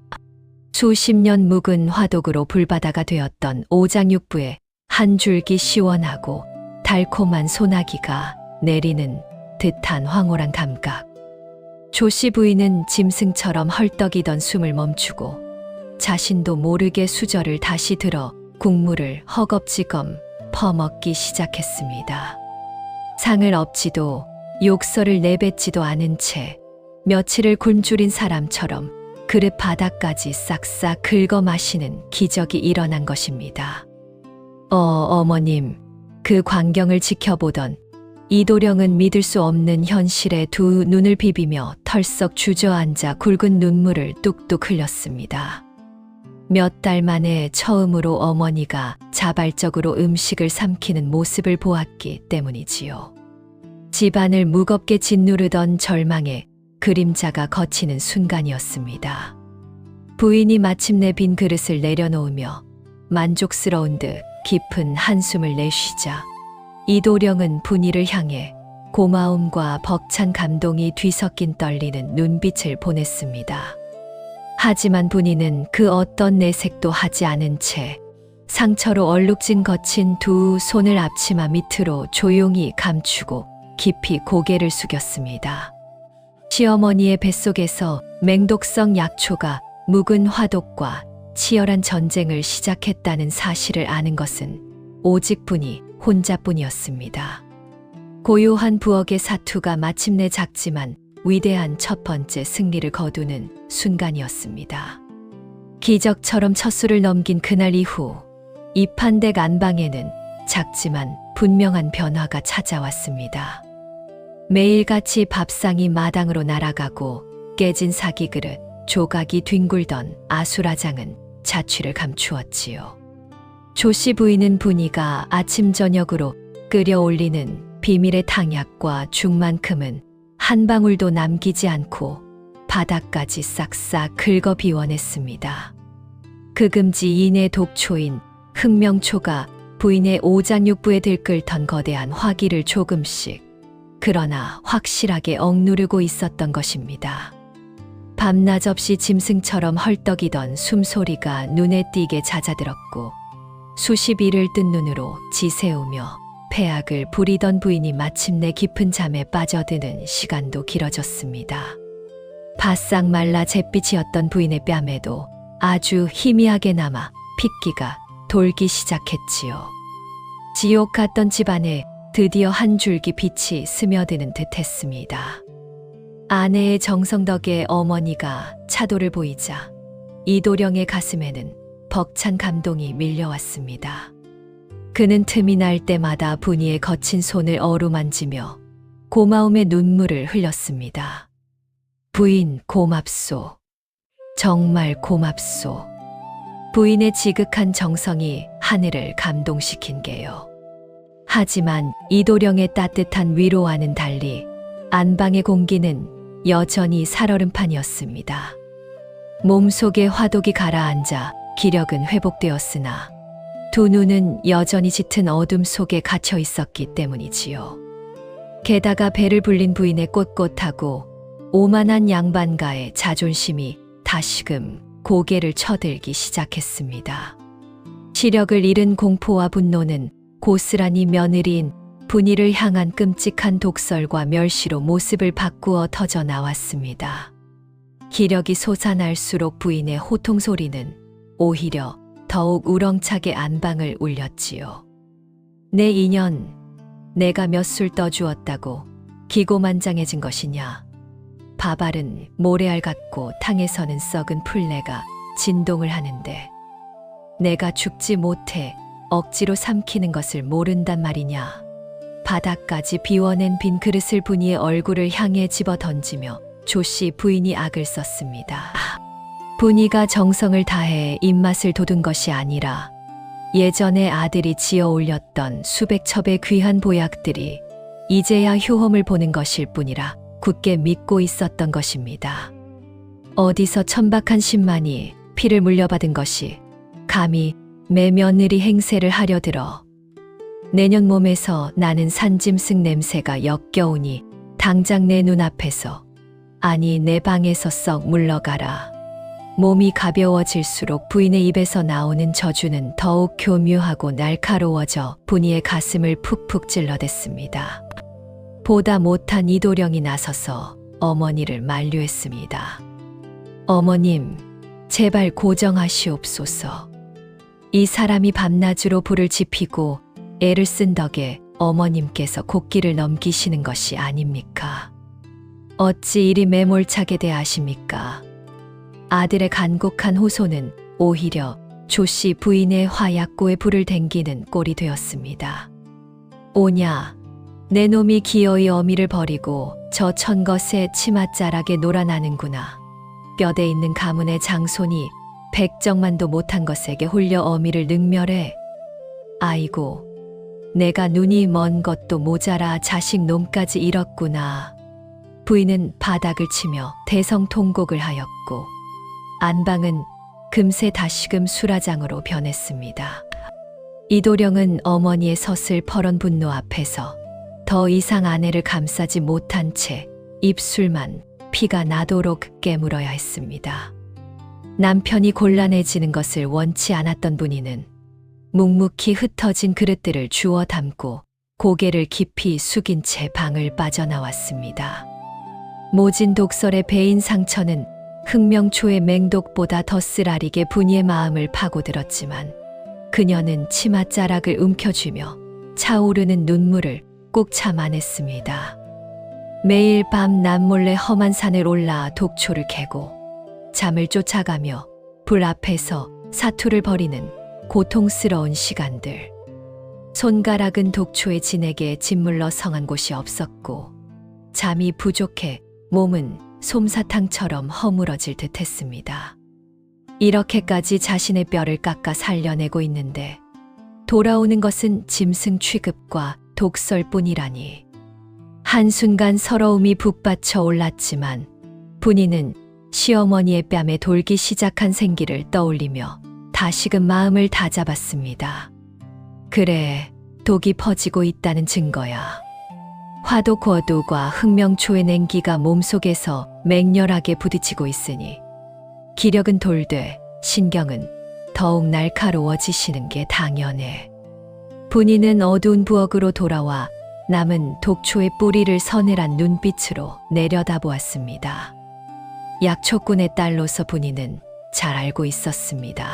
수십 년 묵은 화독으로 불바다가 되었던 오장육부에 한 줄기 시원하고 달콤한 소나기가 내리는 듯한 황홀한 감각. 조씨 부인은 짐승처럼 헐떡이던 숨을 멈추고 자신도 모르게 수저를 다시 들어 국물을 허겁지겁 퍼먹기 시작했습니다. 상을 엎지도 욕설을 내뱉지도 않은 채 며칠을 굶주린 사람처럼 그릇 바닥까지 싹싹 긁어 마시는 기적이 일어난 것입니다. 어머님, 그 광경을 지켜보던 이도령은 믿을 수 없는 현실에 두 눈을 비비며 털썩 주저앉아 굵은 눈물을 뚝뚝 흘렸습니다. 몇 달 만에 처음으로 어머니가 자발적으로 음식을 삼키는 모습을 보았기 때문이지요. 집안을 무겁게 짓누르던 절망의 그림자가 걷히는 순간이었습니다. 부인이 마침내 빈 그릇을 내려놓으며 만족스러운 듯 깊은 한숨을 내쉬자 이도령은 분이를 향해 고마움과 벅찬 감동이 뒤섞인 떨리는 눈빛을 보냈습니다. 하지만 분이는 그 어떤 내색도 하지 않은 채 상처로 얼룩진 거친 두 손을 앞치마 밑으로 조용히 감추고 깊이 고개를 숙였습니다. 시어머니의 뱃속에서 맹독성 약초가 묵은 화독과 치열한 전쟁을 시작했다는 사실을 아는 것은 오직 분이 혼자뿐이었습니다. 고요한 부엌의 사투가 마침내 작지만 위대한 첫 번째 승리를 거두는 순간이었습니다. 기적처럼 첫 수를 넘긴 그날 이후 이판댁 안방에는 작지만 분명한 변화가 찾아왔습니다. 매일같이 밥상이 마당으로 날아가고 깨진 사기 그릇, 조각이 뒹굴던 아수라장은 자취를 감추었지요. 조씨 부인은 분이가 아침 저녁으로 끓여올리는 비밀의 탕약과 죽만큼은 한 방울도 남기지 않고 바닥까지 싹싹 긁어 비워냈습니다. 극음지 인의 독초인 흑명초가 부인의 오장육부에 들끓던 거대한 화기를 조금씩 그러나 확실하게 억누르고 있었던 것입니다. 밤낮 없이 짐승처럼 헐떡이던 숨소리가 눈에 띄게 잦아들었고 수십 일을 뜬 눈으로 지새우며 폐악을 부리던 부인이 마침내 깊은 잠에 빠져드는 시간도 길어졌습니다. 바싹 말라 잿빛이었던 부인의 뺨에도 아주 희미하게 남아 핏기가 돌기 시작했지요. 지옥 같던 집안에 드디어 한 줄기 빛이 스며드는 듯했습니다. 아내의 정성 덕에 어머니가 차도를 보이자 이도령의 가슴에는 벅찬 감동이 밀려왔습니다. 그는 틈이 날 때마다 분이의 거친 손을 어루만지며 고마움의 눈물을 흘렸습니다. 부인 고맙소. 정말 고맙소. 부인의 지극한 정성이 하늘을 감동시킨 게요. 하지만 이도령의 따뜻한 위로와는 달리 안방의 공기는 여전히 살얼음판이었습니다. 몸속에 화독이 가라앉아 기력은 회복되었으나 두 눈은 여전히 짙은 어둠 속에 갇혀 있었기 때문이지요. 게다가 배를 불린 부인의 꼿꼿하고 오만한 양반가의 자존심이 다시금 고개를 쳐들기 시작했습니다. 시력을 잃은 공포와 분노는 고스란히 며느리인 분이를 향한 끔찍한 독설과 멸시로 모습을 바꾸어 터져 나왔습니다. 기력이 솟아날수록 부인의 호통 소리는 오히려 더욱 우렁차게 안방을 울렸지요. 내 인연, 내가 몇 술 떠주었다고 기고만장해진 것이냐. 밥알은 모래알 같고 탕에서는 썩은 풀내가 진동을 하는데 내가 죽지 못해 억지로 삼키는 것을 모른단 말이냐. 바닥까지 비워낸 빈 그릇을 분이의 얼굴을 향해 집어 던지며 조씨 부인이 악을 썼습니다. 분이가 정성을 다해 입맛을 돋운 것이 아니라 예전에 아들이 지어 올렸던 수백 첩의 귀한 보약들이 이제야 효험을 보는 것일 뿐이라 굳게 믿고 있었던 것입니다. 어디서 천박한 신만이 피를 물려받은 것이 감히 매 며느리 행세를 하려 들어 내년 몸에서 나는 산짐승 냄새가 역겨우니 당장 내 눈앞에서 아니 내 방에서 썩 물러가라. 몸이 가벼워질수록 부인의 입에서 나오는 저주는 더욱 교묘하고 날카로워져 분이의 가슴을 푹푹 찔러댔습니다. 보다 못한 이도령이 나서서 어머니를 만류했습니다. 어머님, 제발 고정하시옵소서. 이 사람이 밤낮으로 불을 지피고 애를 쓴 덕에 어머님께서 곡기를 넘기시는 것이 아닙니까? 어찌 이리 매몰차게 대하십니까? 아들의 간곡한 호소는 오히려 조씨 부인의 화약고에 불을 댕기는 꼴이 되었습니다. 오냐, 내 놈이 기어이 어미를 버리고 저 천것의 치맛자락에 놀아나는구나. 뼈대 있는 가문의 장손이 백정만도 못한 것에게 홀려 어미를 능멸해. 아이고, 내가 눈이 먼 것도 모자라 자식 놈까지 잃었구나. 부인은 바닥을 치며 대성통곡을 하였고 안방은 금세 다시금 수라장으로 변했습니다. 이도령은 어머니의 서슬퍼런 분노 앞에서 더 이상 아내를 감싸지 못한 채 입술만 피가 나도록 깨물어야 했습니다. 남편이 곤란해지는 것을 원치 않았던 분이는 묵묵히 흩어진 그릇들을 주워 담고 고개를 깊이 숙인 채 방을 빠져나왔습니다. 모진 독설의 배인 상처는 흑명초의 맹독보다 더 쓰라리게 분이의 마음을 파고들었지만 그녀는 치맛자락을 움켜쥐며 차오르는 눈물을 꾹 참아냈습니다. 매일 밤 남몰래 험한 산을 올라 독초를 캐고 잠을 쫓아가며 불 앞에서 사투를 벌이는 고통스러운 시간들. 손가락은 독초의 진액에 짓물러 성한 곳이 없었고 잠이 부족해 몸은 솜사탕처럼 허물어질 듯 했습니다. 이렇게까지 자신의 뼈를 깎아 살려내고 있는데 돌아오는 것은 짐승 취급과 독설뿐이라니. 한순간 서러움이 북받쳐 올랐지만 분이는 시어머니의 뺨에 돌기 시작한 생기를 떠올리며 다시금 마음을 다잡았습니다. 그래, 독이 퍼지고 있다는 증거야. 화독어두과 흑명초의 냉기가 몸속에서 맹렬하게 부딪히고 있으니 기력은 돌되 신경은 더욱 날카로워지시는 게 당연해. 분이는 어두운 부엌으로 돌아와 남은 독초의 뿌리를 서늘한 눈빛으로 내려다보았습니다. 약초꾼의 딸로서 분이는 잘 알고 있었습니다.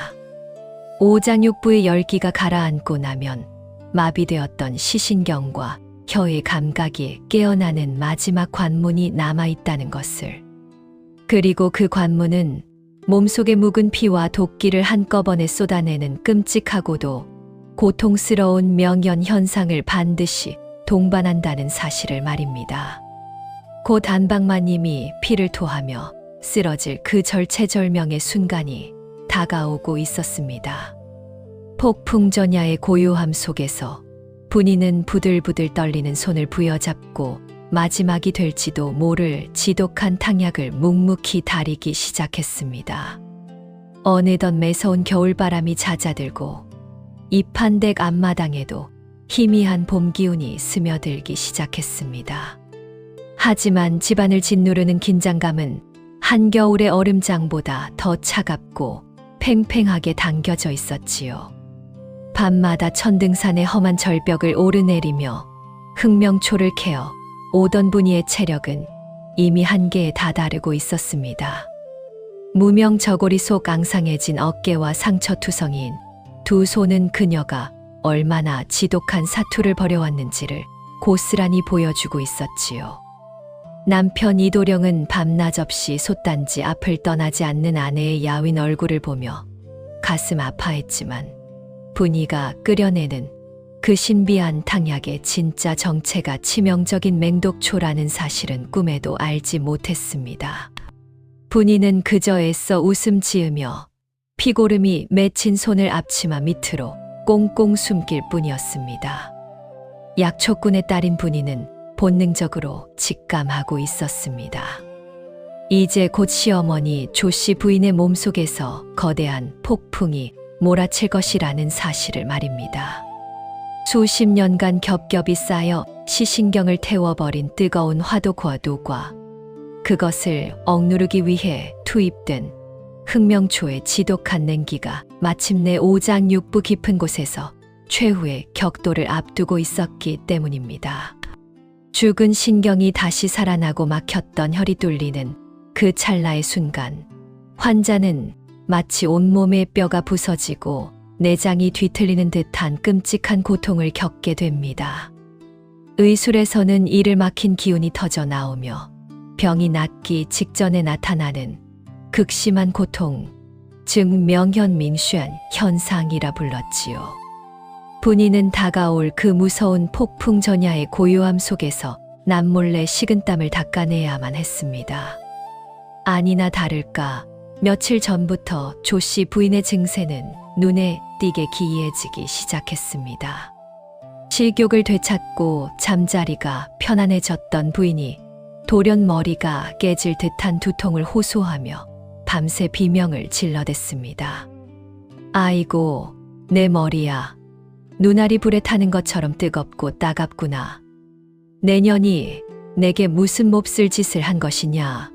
오장육부의 열기가 가라앉고 나면 마비되었던 시신경과 혀의 감각이 깨어나는 마지막 관문이 남아있다는 것을. 그리고 그 관문은 몸속의 묵은 피와 독기를 한꺼번에 쏟아내는 끔찍하고도 고통스러운 명현 현상을 반드시 동반한다는 사실을 말입니다. 곧 안방마님이 피를 토하며 쓰러질 그 절체절명의 순간이 다가오고 있었습니다. 폭풍전야의 고요함 속에서 분이는 부들부들 떨리는 손을 부여잡고 마지막이 될지도 모를 지독한 탕약을 묵묵히 다리기 시작했습니다. 어느덧 매서운 겨울바람이 잦아들고 이판댁 앞마당에도 희미한 봄 기운이 스며들기 시작했습니다. 하지만 집안을 짓누르는 긴장감은 한겨울의 얼음장보다 더 차갑고 팽팽하게 당겨져 있었지요. 밤마다 천등산의 험한 절벽을 오르내리며 흑명초를 캐어 오던 분이의 체력은 이미 한계에 다다르고 있었습니다. 무명 저고리 속 앙상해진 어깨와 상처투성이인 두 손은 그녀가 얼마나 지독한 사투를 벌여왔는지를 고스란히 보여주고 있었지요. 남편 이도령은 밤낮 없이 솥단지 앞을 떠나지 않는 아내의 야윈 얼굴을 보며 가슴 아파했지만 분이가 끓여내는 그 신비한 탕약의 진짜 정체가 치명적인 맹독초라는 사실은 꿈에도 알지 못했습니다. 분이는 그저 애써 웃음 지으며 피고름이 맺힌 손을 앞치마 밑으로 꽁꽁 숨길 뿐이었습니다. 약초꾼의 딸인 분이는 본능적으로 직감하고 있었습니다. 이제 곧 시어머니 조씨 부인의 몸속에서 거대한 폭풍이 몰아칠 것이라는 사실을 말입니다. 수십 년간 겹겹이 쌓여 시신경을 태워버린 뜨거운 화독화두과 그것을 억누르기 위해 투입된 흑명초의 지독한 냉기가 마침내 오장육부 깊은 곳에서 최후의 격돌을 앞두고 있었기 때문입니다. 죽은 신경이 다시 살아나고 막혔던 혈이 뚫리는 그 찰나의 순간, 환자는 마치 온몸의 뼈가 부서지고 내장이 뒤틀리는 듯한 끔찍한 고통을 겪게 됩니다. 의술에서는 이를 막힌 기운이 터져 나오며 병이 낫기 직전에 나타나는 극심한 고통, 즉 명현민슈한 현상이라 불렀지요. 분이는 다가올 그 무서운 폭풍전야의 고요함 속에서 남몰래 식은땀을 닦아내야만 했습니다. 아니나 다를까 며칠 전부터 조씨 부인의 증세는 눈에 띄게 기이해지기 시작했습니다. 식욕을 되찾고 잠자리가 편안해졌던 부인이 돌연 머리가 깨질 듯한 두통을 호소하며 밤새 비명을 질러댔습니다. 아이고, 내 머리야. 눈알이 불에 타는 것처럼 뜨겁고 따갑구나. 내년이 내게 무슨 몹쓸 짓을 한 것이냐.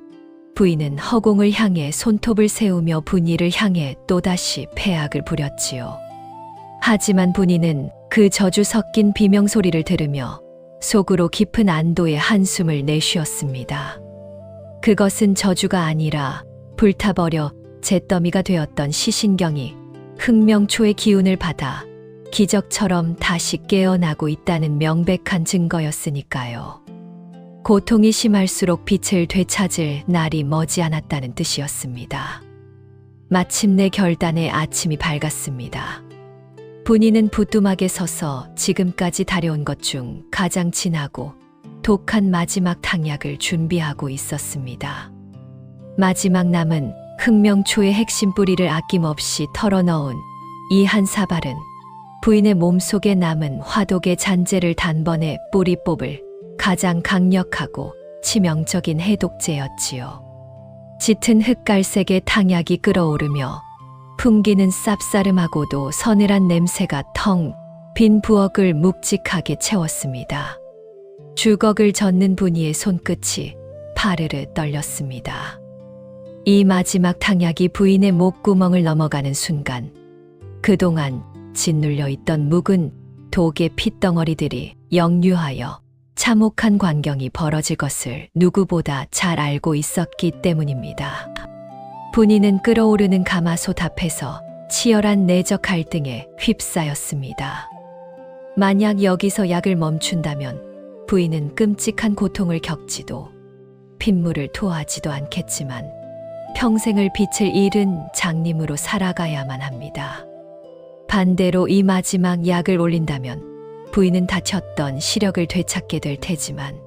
부인은 허공을 향해 손톱을 세우며 분이를 향해 또다시 패악을 부렸지요. 하지만 분이는 그 저주 섞인 비명소리를 들으며 속으로 깊은 안도의 한숨을 내쉬었습니다. 그것은 저주가 아니라 불타버려 잿더미가 되었던 시신경이 흑명초의 기운을 받아 기적처럼 다시 깨어나고 있다는 명백한 증거였으니까요. 고통이 심할수록 빛을 되찾을 날이 머지않았다는 뜻이었습니다. 마침내 결단의 아침이 밝았습니다. 분이는 부뚜막에 서서 지금까지 다려온 것 중 가장 진하고 독한 마지막 탕약을 준비하고 있었습니다. 마지막 남은 흑명초의 핵심 뿌리를 아낌없이 털어넣은 이 한 사발은 부인의 몸속에 남은 화독의 잔재를 단번에 뿌리 뽑을 가장 강력하고 치명적인 해독제였지요. 짙은 흑갈색의 탕약이 끓어오르며 풍기는 쌉싸름하고도 서늘한 냄새가 텅 빈 부엌을 묵직하게 채웠습니다. 주걱을 젓는 분이의 손끝이 파르르 떨렸습니다. 이 마지막 탕약이 부인의 목구멍을 넘어가는 순간 그동안 짓눌려 있던 묵은 독의 핏덩어리들이 역류하여 참혹한 광경이 벌어질 것을 누구보다 잘 알고 있었기 때문입니다. 분이는 끓어오르는 가마솥 앞에서 치열한 내적 갈등에 휩싸였습니다. 만약 여기서 약을 멈춘다면 부인은 끔찍한 고통을 겪지도 핏물을 토하지도 않겠지만 평생을 빛을 잃은 장님으로 살아가야만 합니다. 반대로 이 마지막 약을 올린다면 부인은 다쳤던 시력을 되찾게 될 테지만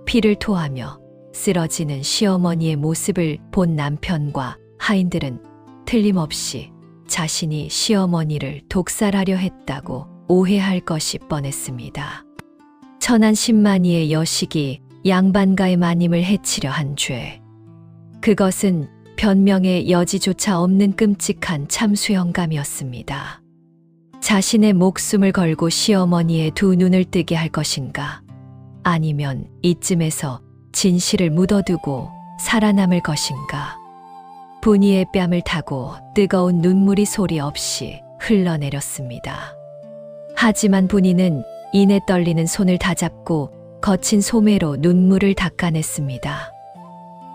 피를 토하며 쓰러지는 시어머니의 모습을 본 남편과 하인들은 틀림없이 자신이 시어머니를 독살하려 했다고 오해할 것이 뻔했습니다. 천한 10만이의 여식이 양반가의 마님을 해치려 한 죄. 그것은 변명의 여지조차 없는 끔찍한 참수형감이었습니다. 자신의 목숨을 걸고 시어머니의 두 눈을 뜨게 할 것인가? 아니면 이쯤에서 진실을 묻어두고 살아남을 것인가? 분이의 뺨을 타고 뜨거운 눈물이 소리 없이 흘러내렸습니다. 하지만 분이는 이내 떨리는 손을 다잡고 거친 소매로 눈물을 닦아냈습니다.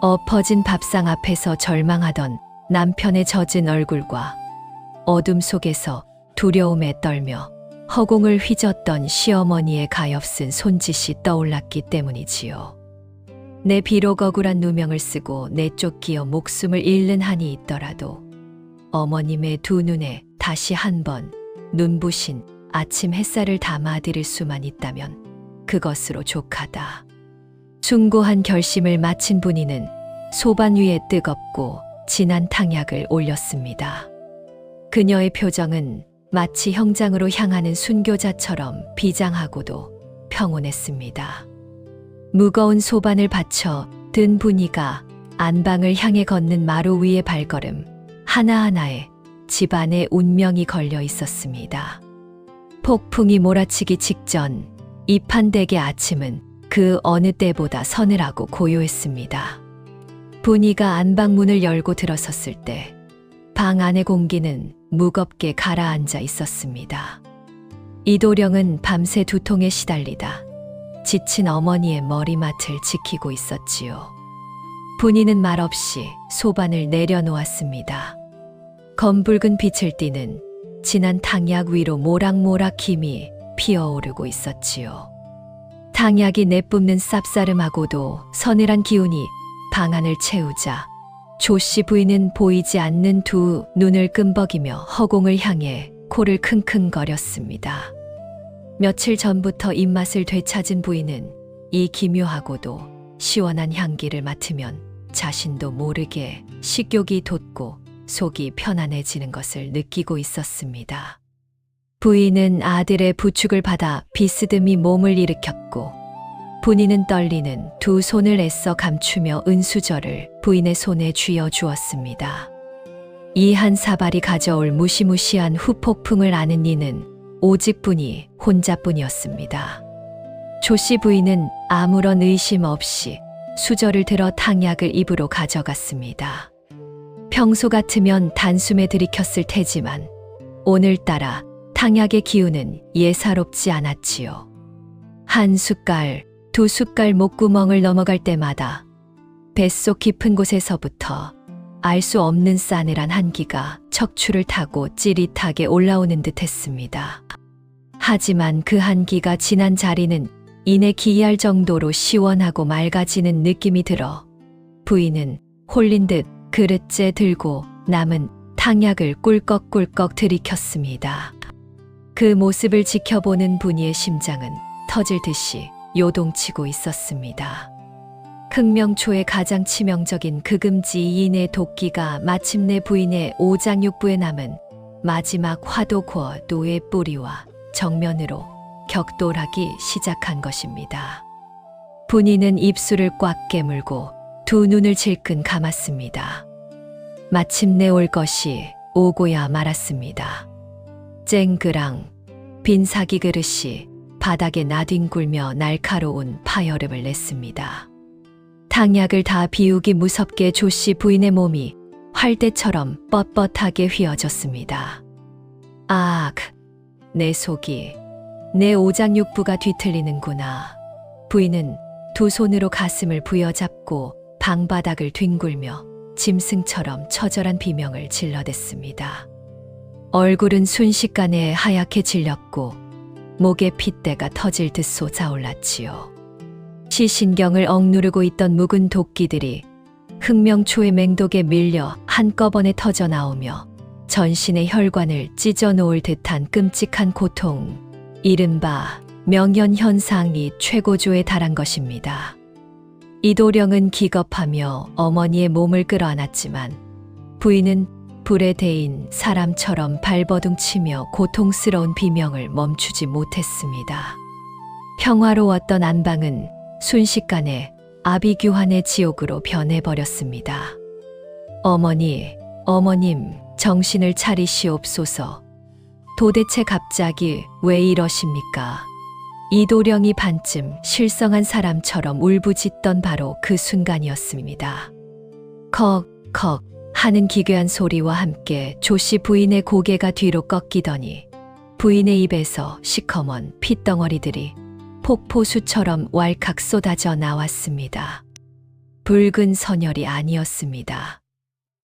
엎어진 밥상 앞에서 절망하던 남편의 젖은 얼굴과 어둠 속에서 두려움에 떨며 허공을 휘젓던 시어머니의 가엾은 손짓이 떠올랐기 때문이지요. 내 비록 억울한 누명을 쓰고 내쫓기어 목숨을 잃는 한이 있더라도 어머님의 두 눈에 다시 한번 눈부신 아침 햇살을 담아드릴 수만 있다면 그것으로 족하다. 숭고한 결심을 마친 분이는 소반 위에 뜨겁고 진한 탕약을 올렸습니다. 그녀의 표정은 마치 형장으로 향하는 순교자처럼 비장하고도 평온했습니다. 무거운 소반을 받쳐 든 분이가 안방을 향해 걷는 마루 위의 발걸음 하나하나에 집안의 운명이 걸려 있었습니다. 폭풍이 몰아치기 직전 이판댁의 아침은 그 어느 때보다 서늘하고 고요했습니다. 분이가 안방문을 열고 들어섰을 때 방 안의 공기는 무겁게 가라앉아 있었습니다. 이도령은 밤새 두통에 시달리다 지친 어머니의 머리맡을 지키고 있었지요. 분이는 말없이 소반을 내려놓았습니다. 검붉은 빛을 띠는 진한 탕약 위로 모락모락 김이 피어오르고 있었지요. 탕약이 내뿜는 쌉싸름하고도 서늘한 기운이 방 안을 채우자 조씨 부인은 보이지 않는 두 눈을 끔벅이며 허공을 향해 코를 킁킁거렸습니다. 며칠 전부터 입맛을 되찾은 부인은 이 기묘하고도 시원한 향기를 맡으면 자신도 모르게 식욕이 돋고 속이 편안해지는 것을 느끼고 있었습니다. 부인은 아들의 부축을 받아 비스듬히 몸을 일으켰고 분이는 떨리는 두 손을 애써 감추며 은수저를 부인의 손에 쥐어 주었습니다. 이 한 사발이 가져올 무시무시한 후폭풍을 아는 이는 오직 분이 혼자뿐이었습니다. 조씨 부인은 아무런 의심 없이 수저를 들어 탕약을 입으로 가져갔습니다. 평소 같으면 단숨에 들이켰을 테지만 오늘따라 탕약의 기운은 예사롭지 않았지요. 한 숟갈, 두 숟갈 목구멍을 넘어갈 때마다 뱃속 깊은 곳에서부터 알 수 없는 싸늘한 한기가 척추를 타고 찌릿하게 올라오는 듯 했습니다. 하지만 그 한기가 지난 자리는 이내 기이할 정도로 시원하고 맑아지는 느낌이 들어 부인은 홀린 듯 그릇째 들고 남은 탕약을 꿀꺽꿀꺽 들이켰습니다. 그 모습을 지켜보는 분이의 심장은 터질 듯이 요동치고 있었습니다. 극명초의 가장 치명적인 극음지 이내 도끼가 마침내 부인의 오장육부에 남은 마지막 화도코어 노의 뿌리와 정면으로 격돌하기 시작한 것입니다. 분이는 입술을 꽉 깨물고 두 눈을 질끈 감았습니다. 마침내 올 것이 오고야 말았습니다. 쨍그랑 빈 사기 그릇이 바닥에 나뒹굴며 날카로운 파열음을 냈습니다. 탕약을 다 비우기 무섭게 조씨 부인의 몸이 활대처럼 뻣뻣하게 휘어졌습니다. 아, 내 속이, 내 오장육부가 뒤틀리는구나. 부인은 두 손으로 가슴을 부여잡고 방바닥을 뒹굴며 짐승처럼 처절한 비명을 질러댔습니다. 얼굴은 순식간에 하얗게 질렸고 목에 핏대가 터질 듯 솟아올랐지요. 시신경을 억누르고 있던 묵은 도끼들이 흑명초의 맹독에 밀려 한꺼번에 터져 나오며 전신의 혈관을 찢어 놓을 듯한 끔찍한 고통, 이른바 명현현상이 최고조에 달한 것입니다. 이도령은 기겁하며 어머니의 몸을 끌어안았지만 부인은 불에 데인 사람처럼 발버둥치며 고통스러운 비명을 멈추지 못했습니다. 평화로웠던 안방은 순식간에 아비규환의 지옥으로 변해버렸습니다. 어머니, 어머님, 정신을 차리시옵소서. 도대체 갑자기 왜 이러십니까? 이도령이 반쯤 실성한 사람처럼 울부짖던 바로 그 순간이었습니다. 컥컥 하는 기괴한 소리와 함께 조씨 부인의 고개가 뒤로 꺾이더니 부인의 입에서 시커먼 핏덩어리들이 폭포수처럼 왈칵 쏟아져 나왔습니다. 붉은 선혈이 아니었습니다.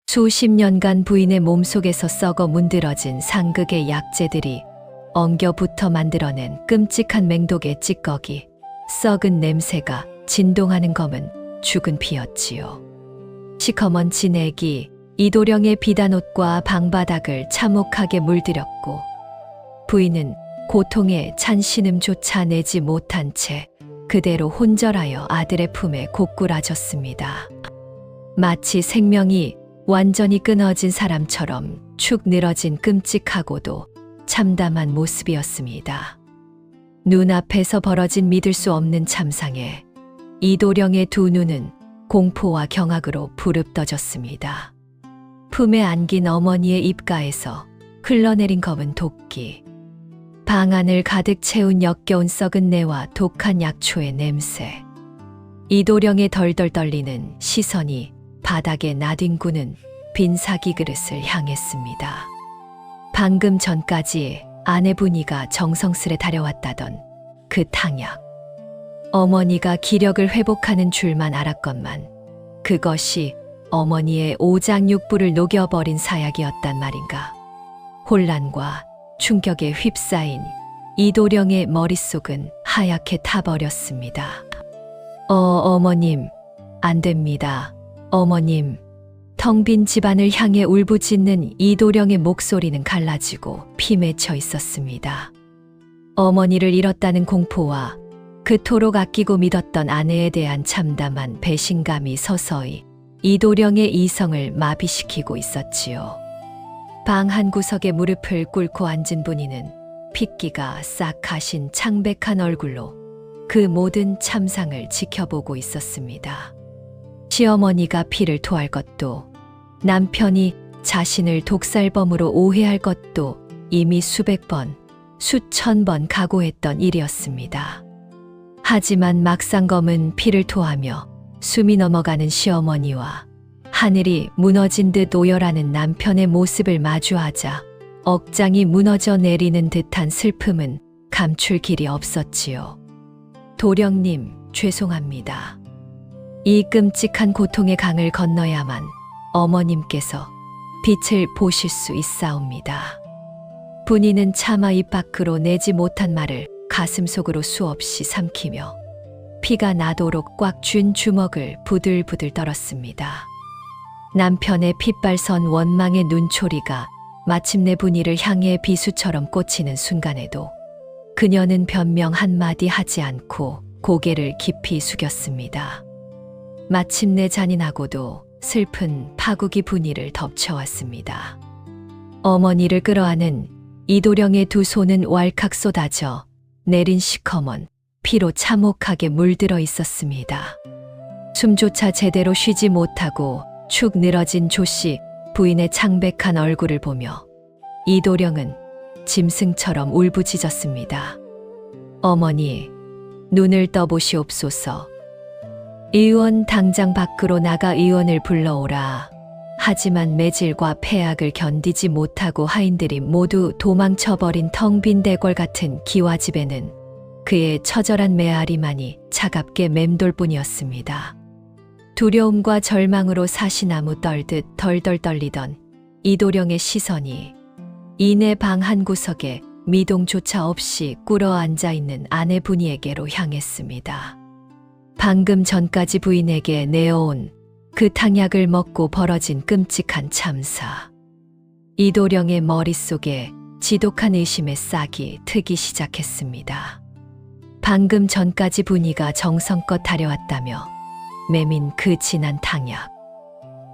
수십 년간 부인의 몸속에서 썩어 문드러진 상극의 약재들이 엉겨붙어 만들어낸 끔찍한 맹독의 찌꺼기, 썩은 냄새가 진동하는 검은 죽은 피였지요. 시커먼 진액이 이도령의 비단옷과 방바닥을 참혹하게 물들였고 부인은 고통에 찬신음조차 내지 못한 채 그대로 혼절하여 아들의 품에 고꾸라졌습니다. 마치 생명이 완전히 끊어진 사람처럼 축 늘어진 끔찍하고도 참담한 모습이었습니다. 눈앞에서 벌어진 믿을 수 없는 참상에 이도령의 두 눈은 공포와 경악으로 부릅떠졌습니다. 품에 안긴 어머니의 입가에서 흘러내린 검은 도끼, 방 안을 가득 채운 역겨운 썩은 내와 독한 약초의 냄새, 이도령의 덜덜 떨리는 시선이 바닥에 나뒹구는 빈 사기 그릇을 향했습니다. 방금 전까지 아내 분이가 정성스레 다려왔다던 그 탕약. 어머니가 기력을 회복하는 줄만 알았건만 그것이 어머니의 오장육부를 녹여버린 사약이었단 말인가. 혼란과 충격에 휩싸인 이도령의 머릿속은 하얗게 타버렸습니다. 어머님, 안 됩니다. 어머님. 텅 빈 집안을 향해 울부짖는 이도령의 목소리는 갈라지고 피 맺혀 있었습니다. 어머니를 잃었다는 공포와 그토록 아끼고 믿었던 아내에 대한 참담한 배신감이 서서히 이도령의 이성을 마비시키고 있었지요. 방 한 구석에 무릎을 꿇고 앉은 분이는 핏기가 싹 가신 창백한 얼굴로 그 모든 참상을 지켜보고 있었습니다. 시어머니가 피를 토할 것도 남편이 자신을 독살범으로 오해할 것도 이미 수백 번, 수천 번 각오했던 일이었습니다. 하지만 막상 검은 피를 토하며 숨이 넘어가는 시어머니와 하늘이 무너진 듯 오열하는 남편의 모습을 마주하자 억장이 무너져 내리는 듯한 슬픔은 감출 길이 없었지요. 도령님, 죄송합니다. 이 끔찍한 고통의 강을 건너야만 어머님께서 빛을 보실 수 있사옵니다. 분이는 차마 입 밖으로 내지 못한 말을 가슴속으로 수없이 삼키며 피가 나도록 꽉 쥔 주먹을 부들부들 떨었습니다. 남편의 핏발선 원망의 눈초리가 마침내 분이를 향해 비수처럼 꽂히는 순간에도 그녀는 변명 한마디 하지 않고 고개를 깊이 숙였습니다. 마침내 잔인하고도 슬픈 파국이 분이를 덮쳐왔습니다. 어머니를 끌어안은 이도령의 두 손은 왈칵 쏟아져 내린 시커먼 피로 참혹하게 물들어 있었습니다. 숨조차 제대로 쉬지 못하고 축 늘어진 조씨 부인의 창백한 얼굴을 보며 이도령은 짐승처럼 울부짖었습니다. 어머니, 눈을 떠보시옵소서. 의원 당장 밖으로 나가 의원을 불러오라. 하지만 매질과 폐악을 견디지 못하고 하인들이 모두 도망쳐버린 텅 빈 대궐 같은 기와집에는 그의 처절한 메아리만이 차갑게 맴돌 뿐이었습니다. 두려움과 절망으로 사시나무 떨듯 덜덜 떨리던 이도령의 시선이 이내 방 한 구석에 미동조차 없이 꿇어 앉아 있는 아내 분이에게로 향했습니다. 방금 전까지 부인에게 내어온 그 탕약을 먹고 벌어진 끔찍한 참사. 이도령의 머릿속에 지독한 의심의 싹이 트기 시작했습니다. 방금 전까지 분이가 정성껏 다려왔다며 매민 그 진한 탕약.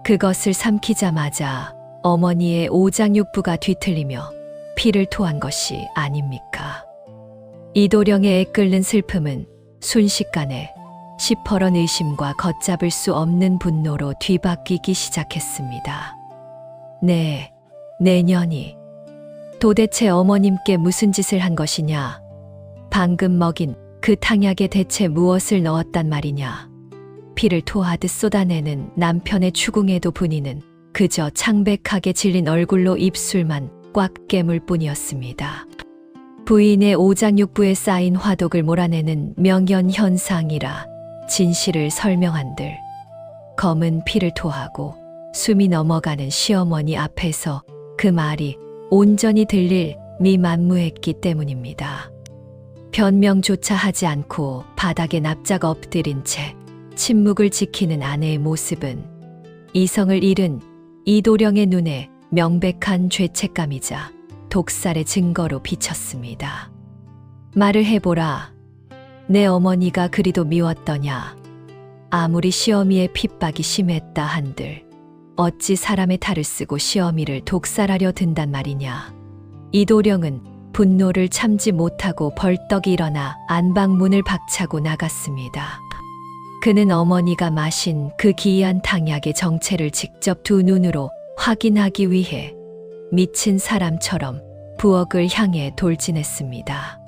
그것을 삼키자마자 어머니의 오장육부가 뒤틀리며 피를 토한 것이 아닙니까? 이도령의 애끓는 슬픔은 순식간에 시퍼런 의심과 걷잡을 수 없는 분노로 뒤바뀌기 시작했습니다. 네, 내년이. 도대체 어머님께 무슨 짓을 한 것이냐? 방금 먹인 그 탕약에 대체 무엇을 넣었단 말이냐? 피를 토하듯 쏟아내는 남편의 추궁에도 분이는 그저 창백하게 질린 얼굴로 입술만 꽉 깨물 뿐이었습니다. 부인의 오장육부에 쌓인 화독을 몰아내는 명연현상이라 진실을 설명한들 검은 피를 토하고 숨이 넘어가는 시어머니 앞에서 그 말이 온전히 들릴 미만무했기 때문입니다. 변명조차 하지 않고 바닥에 납작 엎드린 채 침묵을 지키는 아내의 모습은 이성을 잃은 이도령의 눈에 명백한 죄책감이자 독살의 증거로 비쳤습니다. 말을 해보라. 내 어머니가 그리도 미웠더냐. 아무리 시어미의 핍박이 심했다 한들 어찌 사람의 탈을 쓰고 시어미를 독살하려 든단 말이냐. 이도령은 분노를 참지 못하고 벌떡 일어나 안방문을 박차고 나갔습니다. 그는 어머니가 마신 그 기이한 탕약의 정체를 직접 두 눈으로 확인하기 위해 미친 사람처럼 부엌을 향해 돌진했습니다.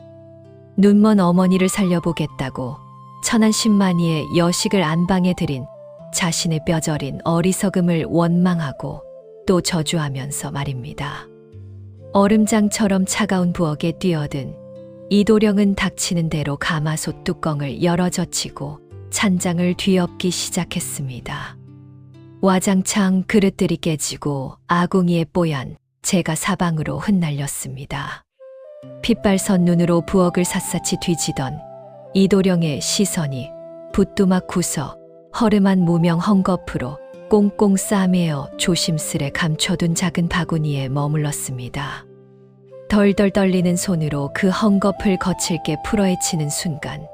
눈먼 어머니를 살려보겠다고 천한신만이의 여식을 안방에 들인 자신의 뼈저린 어리석음을 원망하고 또 저주하면서 말입니다. 얼음장처럼 차가운 부엌에 뛰어든 이도령은 닥치는 대로 가마솥 뚜껑을 열어젖히고 찬장을 뒤엎기 시작했습니다. 와장창 그릇들이 깨지고 아궁이에 뽀얀 재가 사방으로 흩날렸습니다. 핏발선 눈으로 부엌을 샅샅이 뒤지던 이도령의 시선이 부뚜막 구석 허름한 무명 헝겊으로 꽁꽁 싸매어 조심스레 감춰둔 작은 바구니에 머물렀습니다. 덜덜 떨리는 손으로 그 헝겊을 거칠게 풀어헤치는 순간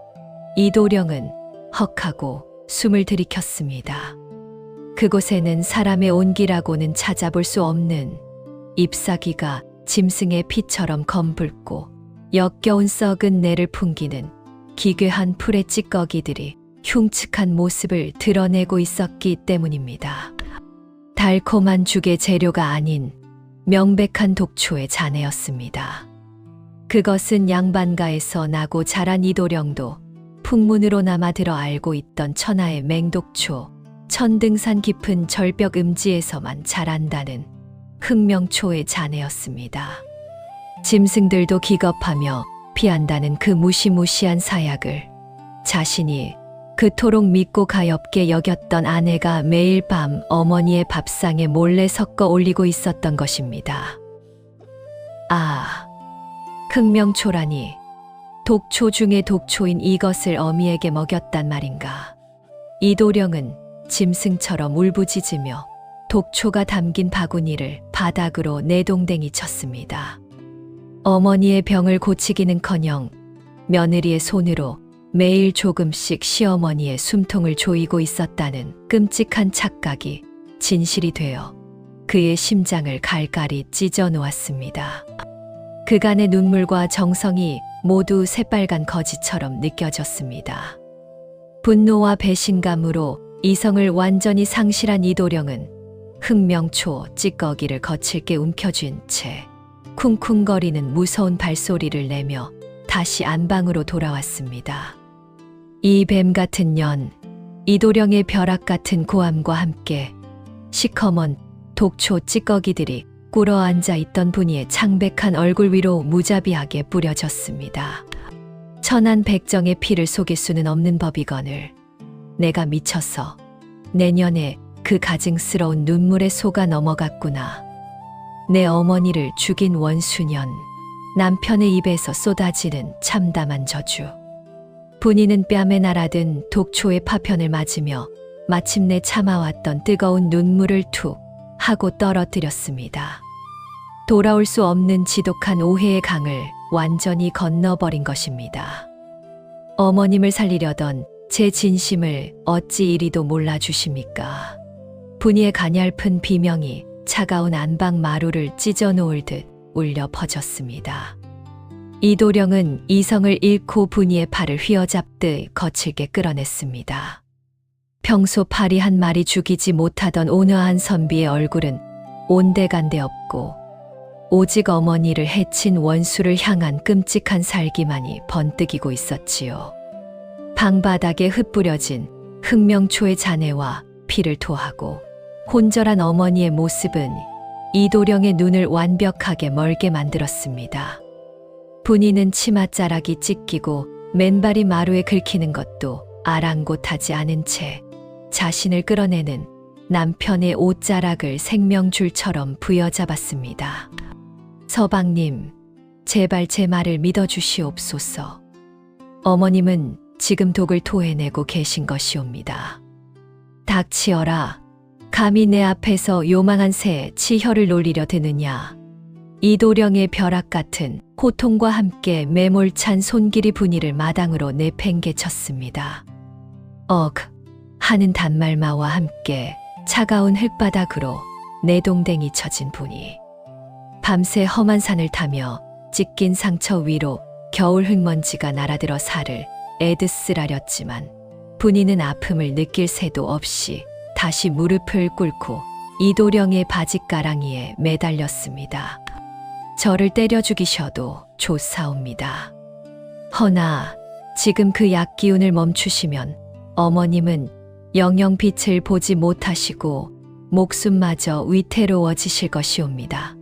이도령은 헉하고 숨을 들이켰습니다. 그곳에는 사람의 온기라고는 찾아볼 수 없는 잎사귀가 짐승의 피처럼 검붉고 역겨운 썩은 내를 풍기는 기괴한 풀의 찌꺼기들이 흉측한 모습을 드러내고 있었기 때문입니다. 달콤한 죽의 재료가 아닌 명백한 독초의 잔해였습니다. 그것은 양반가에서 나고 자란 이도령도 풍문으로나마 들어 알고 있던 천하의 맹독초, 천등산 깊은 절벽 음지에서만 자란다는 흑명초의 잔해였습니다. 짐승들도 기겁하며 피한다는 그 무시무시한 사약을 자신이 그토록 믿고 가엾게 여겼던 아내가 매일 밤 어머니의 밥상에 몰래 섞어 올리고 있었던 것입니다. 아, 흑명초라니 독초 중에 독초인 이것을 어미에게 먹였단 말인가. 이도령은 짐승처럼 울부짖으며 독초가 담긴 바구니를 바닥으로 내동댕이 쳤습니다. 어머니의 병을 고치기는커녕 며느리의 손으로 매일 조금씩 시어머니의 숨통을 조이고 있었다는 끔찍한 착각이 진실이 되어 그의 심장을 갈갈이 찢어 놓았습니다. 그간의 눈물과 정성이 모두 새빨간 거지처럼 느껴졌습니다. 분노와 배신감으로 이성을 완전히 상실한 이도령은 흑명초 찌꺼기를 거칠게 움켜쥔 채 쿵쿵거리는 무서운 발소리를 내며 다시 안방으로 돌아왔습니다. 이 뱀 같은 년, 이도령의 벼락 같은 고함과 함께 시커먼 독초 찌꺼기들이 꿇어앉아 있던 분이의 창백한 얼굴 위로 무자비하게 뿌려졌습니다. 천안백정의 피를 속일 수는 없는 법이거늘 내가 미쳐서 내년에 그 가증스러운 눈물에 속아 넘어갔구나. 내 어머니를 죽인 원수년, 남편의 입에서 쏟아지는 참담한 저주. 분이는 뺨에 날아든 독초의 파편을 맞으며 마침내 참아왔던 뜨거운 눈물을 툭 하고 떨어뜨렸습니다. 돌아올 수 없는 지독한 오해의 강을 완전히 건너버린 것입니다. 어머님을 살리려던 제 진심을 어찌 이리도 몰라주십니까? 분이의 가냘픈 비명이 차가운 안방 마루를 찢어 놓을 듯 울려 퍼졌습니다. 이도령은 이성을 잃고 분이의 팔을 휘어잡듯 거칠게 끌어냈습니다. 평소 파리 한 마리 죽이지 못하던 온화한 선비의 얼굴은 온데간데 없고 오직 어머니를 해친 원수를 향한 끔찍한 살기만이 번뜩이고 있었지요. 방바닥에 흩뿌려진 흑명초의 잔해와 피를 토하고 혼절한 어머니의 모습은 이도령의 눈을 완벽하게 멀게 만들었습니다. 분이는 치맛자락이 찢기고 맨발이 마루에 긁히는 것도 아랑곳하지 않은 채 자신을 끌어내는 남편의 옷자락을 생명줄처럼 부여잡았습니다. 서방님, 제발 제 말을 믿어주시옵소서. 어머님은 지금 독을 토해내고 계신 것이옵니다. 닥치어라. 감히 내 앞에서 요망한 새 치혀를 놀리려 드느냐. 이도령의 벼락 같은 호통과 함께 매몰찬 손길이 분이를 마당으로 내팽개쳤습니다. 하는 단말마와 함께 차가운 흙바닥으로 내동댕이 쳐진 분이 밤새 험한 산을 타며 찢긴 상처 위로 겨울 흙먼지가 날아들어 살을 애드쓰라렸지만 분이는 아픔을 느낄 새도 없이 다시 무릎을 꿇고 이도령의 바짓가랑이에 매달렸습니다. 저를 때려 죽이셔도 좋사옵니다. 허나 지금 그 약기운을 멈추시면 어머님은 영영 빛을 보지 못하시고 목숨마저 위태로워지실 것이옵니다.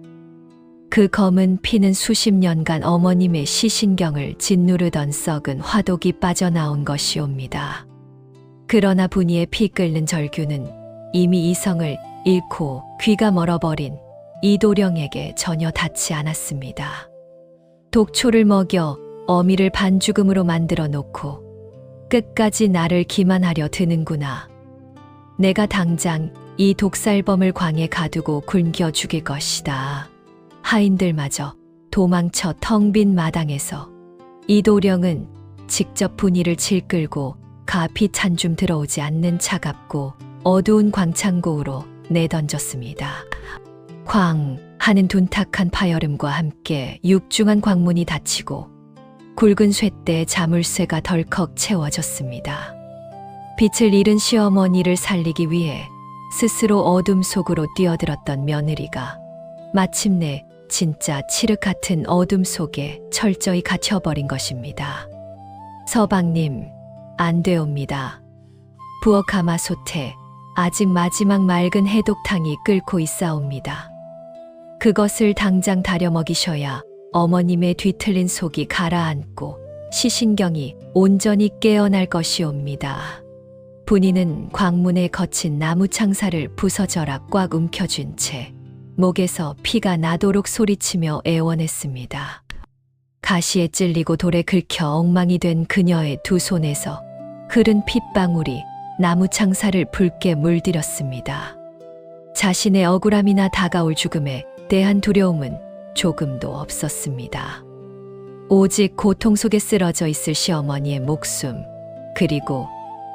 그 검은 피는 수십 년간 어머님의 시신경을 짓누르던 썩은 화독이 빠져나온 것이옵니다. 그러나 분이의 피 끓는 절규는 이미 이성을 잃고 귀가 멀어버린 이도령에게 전혀 닿지 않았습니다. 독초를 먹여 어미를 반죽음으로 만들어 놓고 끝까지 나를 기만하려 드는구나. 내가 당장 이 독살범을 광에 가두고 굶겨 죽일 것이다. 하인들마저 도망쳐 텅 빈 마당에서 이도령은 직접 분이를 질끌고 가피 찬 줌 들어오지 않는 차갑고 어두운 광창고으로 내던졌습니다. 쾅 하는 둔탁한 파열음과 함께 육중한 광문이 닫히고 굵은 쇳대 자물쇠가 덜컥 채워졌습니다. 빛을 잃은 시어머니를 살리기 위해 스스로 어둠 속으로 뛰어들었던 며느리가 마침내 진짜 칠흑 같은 어둠 속에 철저히 갇혀버린 것입니다. 서방님, 안 되옵니다. 부엌 가마솥에 아직 마지막 맑은 해독탕이 끓고 있사옵니다. 그것을 당장 다려 먹이셔야 어머님의 뒤틀린 속이 가라앉고 시신경이 온전히 깨어날 것이옵니다. 분이는 광문에 거친 나무 창살을 부서져라 꽉 움켜쥔 채 목에서 피가 나도록 소리치며 애원했습니다. 가시에 찔리고 돌에 긁혀 엉망이 된 그녀의 두 손에서 흐른 핏방울이 나무 창살을 붉게 물들였습니다. 자신의 억울함이나 다가올 죽음에 대한 두려움은 조금도 없었습니다. 오직 고통 속에 쓰러져 있을 시어머니의 목숨, 그리고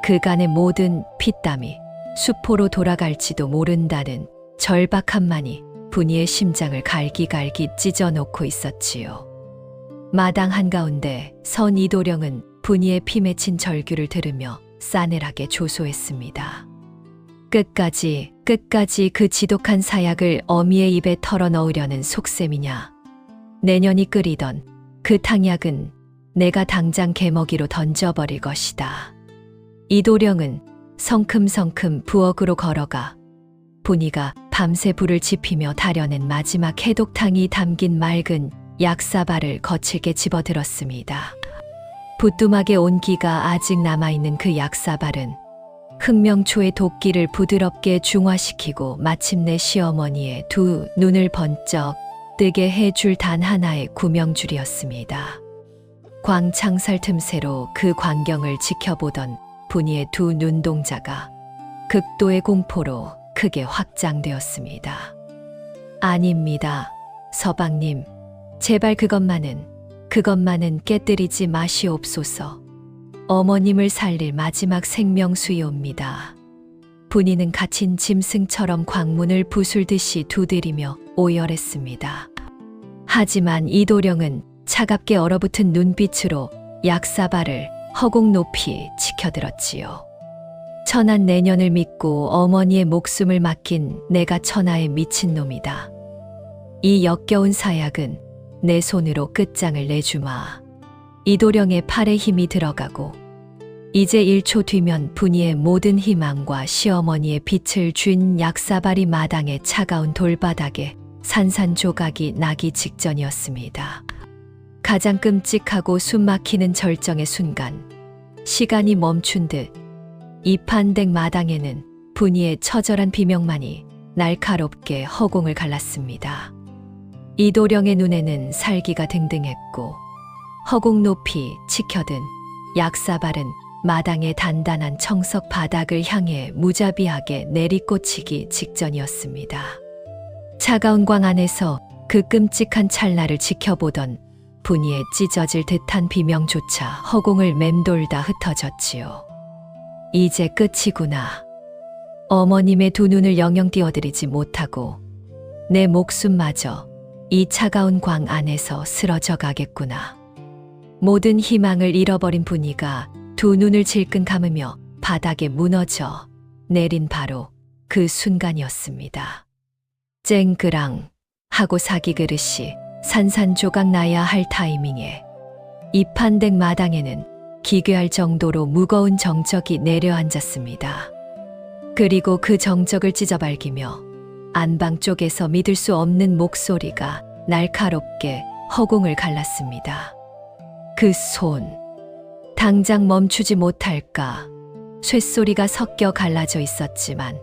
그간의 모든 피땀이 수포로 돌아갈지도 모른다는 절박함만이 분이의 심장을 갈기갈기 찢어놓고 있었지요. 마당 한가운데 선 이도령은 분이의 피 맺힌 절규를 들으며 싸늘하게 조소했습니다. 끝까지 그 지독한 사약을 어미의 입에 털어넣으려는 속셈이냐. 내년이 끓이던 그 탕약은 내가 당장 개먹이로 던져버릴 것이다. 이도령은 성큼성큼 부엌으로 걸어가 분이가 밤새 불을 지피며 다려낸 마지막 해독탕이 담긴 맑은 약사발을 거칠게 집어들었습니다. 부뚜막의 온기가 아직 남아있는 그 약사발은 흑명초의 도끼를 부드럽게 중화시키고 마침내 시어머니의 두 눈을 번쩍 뜨게 해줄 단 하나의 구명줄이었습니다. 광창살 틈새로 그 광경을 지켜보던 분이의 두 눈동자가 극도의 공포로 크게 확장되었습니다. 아닙니다. 서방님, 제발 그것만은 깨뜨리지 마시옵소서. 어머님을 살릴 마지막 생명수이옵니다. 분이는 갇힌 짐승처럼 광문을 부술듯이 두드리며 오열했습니다. 하지만 이도령은 차갑게 얼어붙은 눈빛으로 약사발을 허공 높이 지켜들었지요. 천한 내년을 믿고 어머니의 목숨을 맡긴 내가 천하의 미친놈이다. 이 역겨운 사약은 내 손으로 끝장을 내주마. 이도령의 팔에 힘이 들어가고 이제 1초 뒤면 분이의 모든 희망과 시어머니의 빛을 쥔 약사발이 마당의 차가운 돌바닥에 산산조각이 나기 직전이었습니다. 가장 끔찍하고 숨막히는 절정의 순간, 시간이 멈춘 듯 이판댁 마당에는 분이의 처절한 비명만이 날카롭게 허공을 갈랐습니다. 이도령의 눈에는 살기가 등등했고 허공 높이 치켜든 약사발은 마당의 단단한 청석 바닥을 향해 무자비하게 내리꽂히기 직전이었습니다. 차가운 광 안에서 그 끔찍한 찰나를 지켜보던 분이의 찢어질 듯한 비명조차 허공을 맴돌다 흩어졌지요. 이제 끝이구나. 어머님의 두 눈을 영영 띄어드리지 못하고 내 목숨마저 이 차가운 광 안에서 쓰러져 가겠구나. 모든 희망을 잃어버린 분이가 두 눈을 질끈 감으며 바닥에 무너져 내린 바로 그 순간이었습니다. 쨍그랑 하고 사기 그릇이 산산조각 나야 할 타이밍에 이판댁 마당에는 기괴할 정도로 무거운 정적이 내려앉았습니다. 그리고 그 정적을 찢어발기며 안방 쪽에서 믿을 수 없는 목소리가 날카롭게 허공을 갈랐습니다. 그 손, 당장 멈추지 못할까? 쇳소리가 섞여 갈라져 있었지만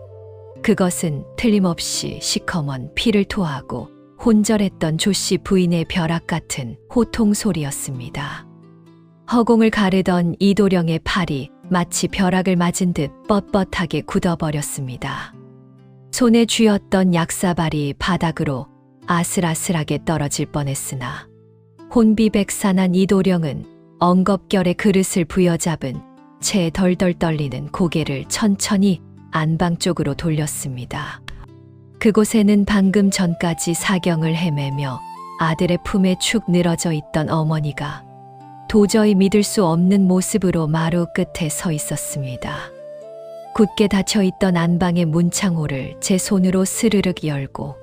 그것은 틀림없이 시커먼 피를 토하고 혼절했던 조씨 부인의 벼락 같은 호통 소리였습니다. 허공을 가르던 이도령의 팔이 마치 벼락을 맞은 듯 뻣뻣하게 굳어버렸습니다. 손에 쥐었던 약사발이 바닥으로 아슬아슬하게 떨어질 뻔했으나 혼비백산한 이도령은 엉겁결에 그릇을 부여잡은 채 덜덜 떨리는 고개를 천천히 안방 쪽으로 돌렸습니다. 그곳에는 방금 전까지 사경을 헤매며 아들의 품에 축 늘어져 있던 어머니가 도저히 믿을 수 없는 모습으로 마루 끝에 서 있었습니다. 굳게 닫혀있던 안방의 문창호를 제 손으로 스르륵 열고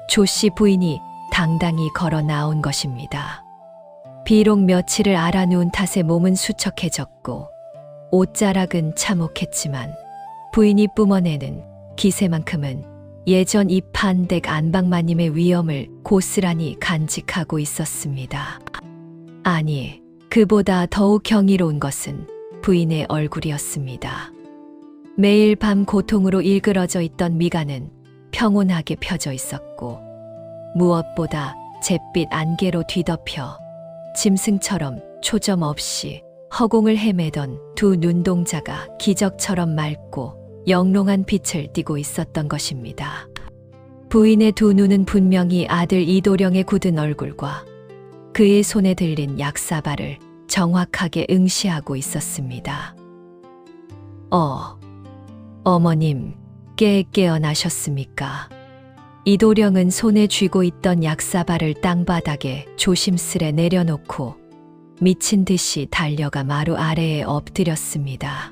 조씨 부인이 당당히 걸어 나온 것입니다. 비록 며칠을 알아누운 탓에 몸은 수척해졌고 옷자락은 참혹했지만 부인이 뿜어내는 기세만큼은 예전 이판댁 안방마님의 위엄을 고스란히 간직하고 있었습니다. 아니, 그보다 더욱 경이로운 것은 부인의 얼굴이었습니다. 매일 밤 고통으로 일그러져 있던 미간은 평온하게 펴져 있었고 무엇보다 잿빛 안개로 뒤덮여 짐승처럼 초점 없이 허공을 헤매던 두 눈동자가 기적처럼 맑고 영롱한 빛을 띠고 있었던 것입니다. 부인의 두 눈은 분명히 아들 이도령의 굳은 얼굴과 그의 손에 들린 약사발을 정확하게 응시하고 있었습니다. 어머님, 깨어나셨습니까? 이도령은 손에 쥐고 있던 약사발을 땅바닥에 조심스레 내려놓고 미친 듯이 달려가 마루 아래에 엎드렸습니다.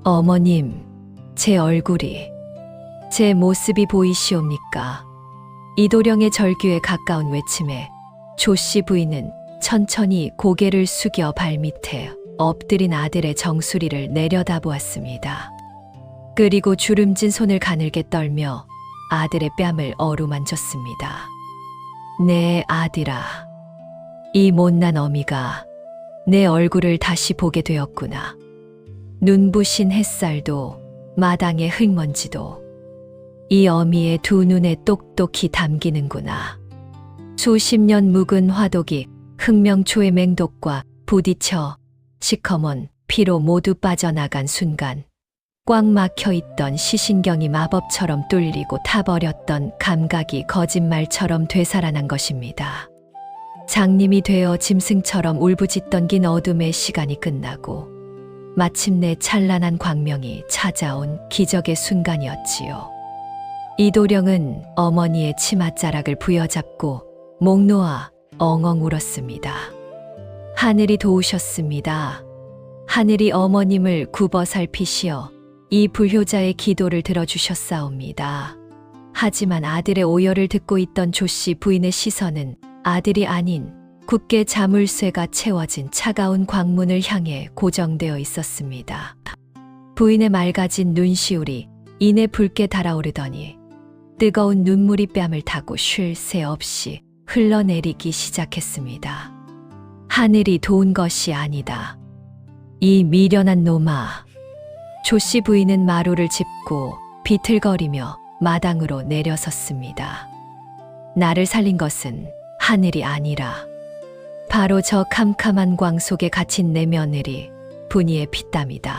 어머님, 제 얼굴이, 제 모습이 보이시옵니까? 이도령의 절규에 가까운 외침에 조씨 부인은 천천히 고개를 숙여 발밑에 엎드린 아들의 정수리를 내려다보았습니다. 그리고 주름진 손을 가늘게 떨며 아들의 뺨을 어루만졌습니다. 내 아들아, 이 못난 어미가 내 얼굴을 다시 보게 되었구나. 눈부신 햇살도 마당의 흙먼지도 이 어미의 두 눈에 똑똑히 담기는구나. 수십 년 묵은 화독이 흑명초의 맹독과 부딪혀 시커먼 피로 모두 빠져나간 순간 꽉 막혀 있던 시신경이 마법처럼 뚫리고 타버렸던 감각이 거짓말처럼 되살아난 것입니다. 장님이 되어 짐승처럼 울부짖던 긴 어둠의 시간이 끝나고 마침내 찬란한 광명이 찾아온 기적의 순간이었지요. 이도령은 어머니의 치맛자락을 부여잡고 목 놓아 엉엉 울었습니다. 하늘이 도우셨습니다. 하늘이 어머님을 굽어 살피시어 이 불효자의 기도를 들어주셨사옵니다. 하지만 아들의 오열을 듣고 있던 조씨 부인의 시선은 아들이 아닌 굳게 자물쇠가 채워진 차가운 광문을 향해 고정되어 있었습니다. 부인의 맑아진 눈시울이 이내 붉게 달아오르더니 뜨거운 눈물이 뺨을 타고 쉴 새 없이 흘러내리기 시작했습니다. 하늘이 도운 것이 아니다. 이 미련한 놈아. 조씨 부인은 마루를 짚고 비틀거리며 마당으로 내려섰습니다. 나를 살린 것은 하늘이 아니라 바로 저 캄캄한 광 속에 갇힌 내 며느리 분이의 피땀이다.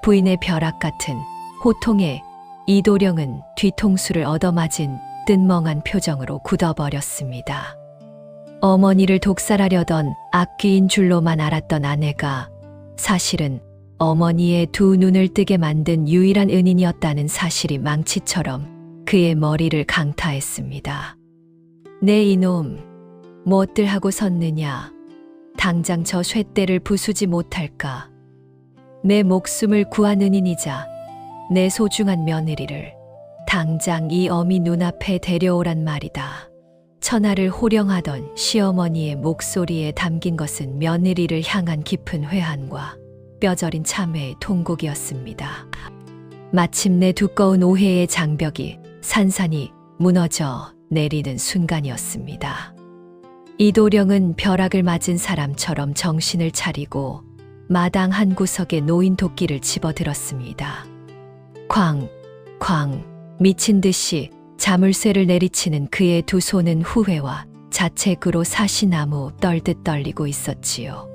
부인의 벼락 같은 호통에 이도령은 뒤통수를 얻어맞은 뜬멍한 표정으로 굳어버렸습니다. 어머니를 독살하려던 악귀인 줄로만 알았던 아내가 사실은 어머니의 두 눈을 뜨게 만든 유일한 은인이었다는 사실이 망치처럼 그의 머리를 강타했습니다. 내 이놈, 무엇들 하고 섰느냐? 당장 저 쇳대를 부수지 못할까? 내 목숨을 구한 은인이자 내 소중한 며느리를 당장 이 어미 눈앞에 데려오란 말이다. 천하를 호령하던 시어머니의 목소리에 담긴 것은 며느리를 향한 깊은 회한과 뼈저린 참회의 통곡이었습니다. 마침내 두꺼운 오해의 장벽이 산산이 무너져 내리는 순간이었습니다. 이도령은 벼락을 맞은 사람처럼 정신을 차리고 마당 한 구석에 놓인 도끼를 집어들었습니다. 쾅, 쾅, 미친 듯이 자물쇠를 내리치는 그의 두 손은 후회와 자책으로 사시나무 떨듯 떨리고 있었지요.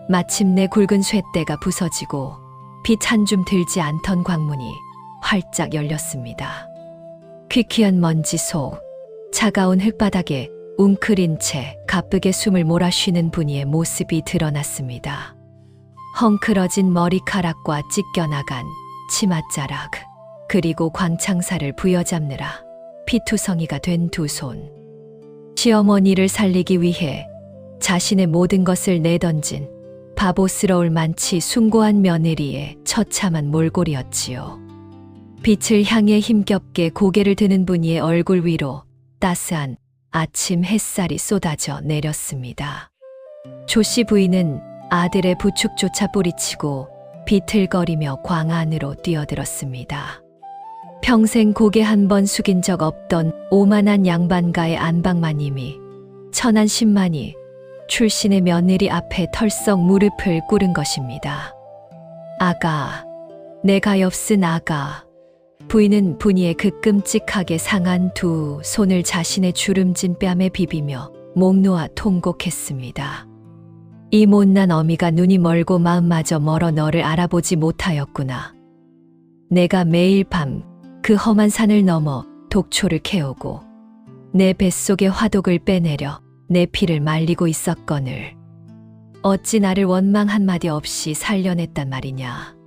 마침내 굵은 쇳대가 부서지고 빛 한 줌 들지 않던 광문이 활짝 열렸습니다. 퀴퀴한 먼지 속 차가운 흙바닥에 웅크린 채 가쁘게 숨을 몰아쉬는 분이의 모습이 드러났습니다. 헝클어진 머리카락과 찢겨나간 치맛자락, 그리고 광창살을 부여잡느라 피투성이가 된 두 손. 시어머니를 살리기 위해 자신의 모든 것을 내던진 바보스러울 만치 숭고한 며느리의 처참한 몰골이었지요. 빛을 향해 힘겹게 고개를 드는 분이의 얼굴 위로 따스한 아침 햇살이 쏟아져 내렸습니다. 조씨 부인은 아들의 부축조차 뿌리치고 비틀거리며 광 안으로 뛰어들었습니다. 평생 고개 한 번 숙인 적 없던 오만한 양반가의 안방마님이 천한신만이 출신의 며느리 앞에 털썩 무릎을 꿇은 것입니다. 아가, 내 가엾은 아가. 부인은 분이의 그 끔찍하게 상한 두 손을 자신의 주름진 뺨에 비비며 목 놓아 통곡했습니다. 이 못난 어미가 눈이 멀고 마음마저 멀어 너를 알아보지 못하였구나. 내가 매일 밤 그 험한 산을 넘어 독초를 캐오고 내 뱃속의 화독을 빼내려 내 피를 말리고 있었거늘 어찌 나를 원망 한마디 없이 살려냈단 말이냐.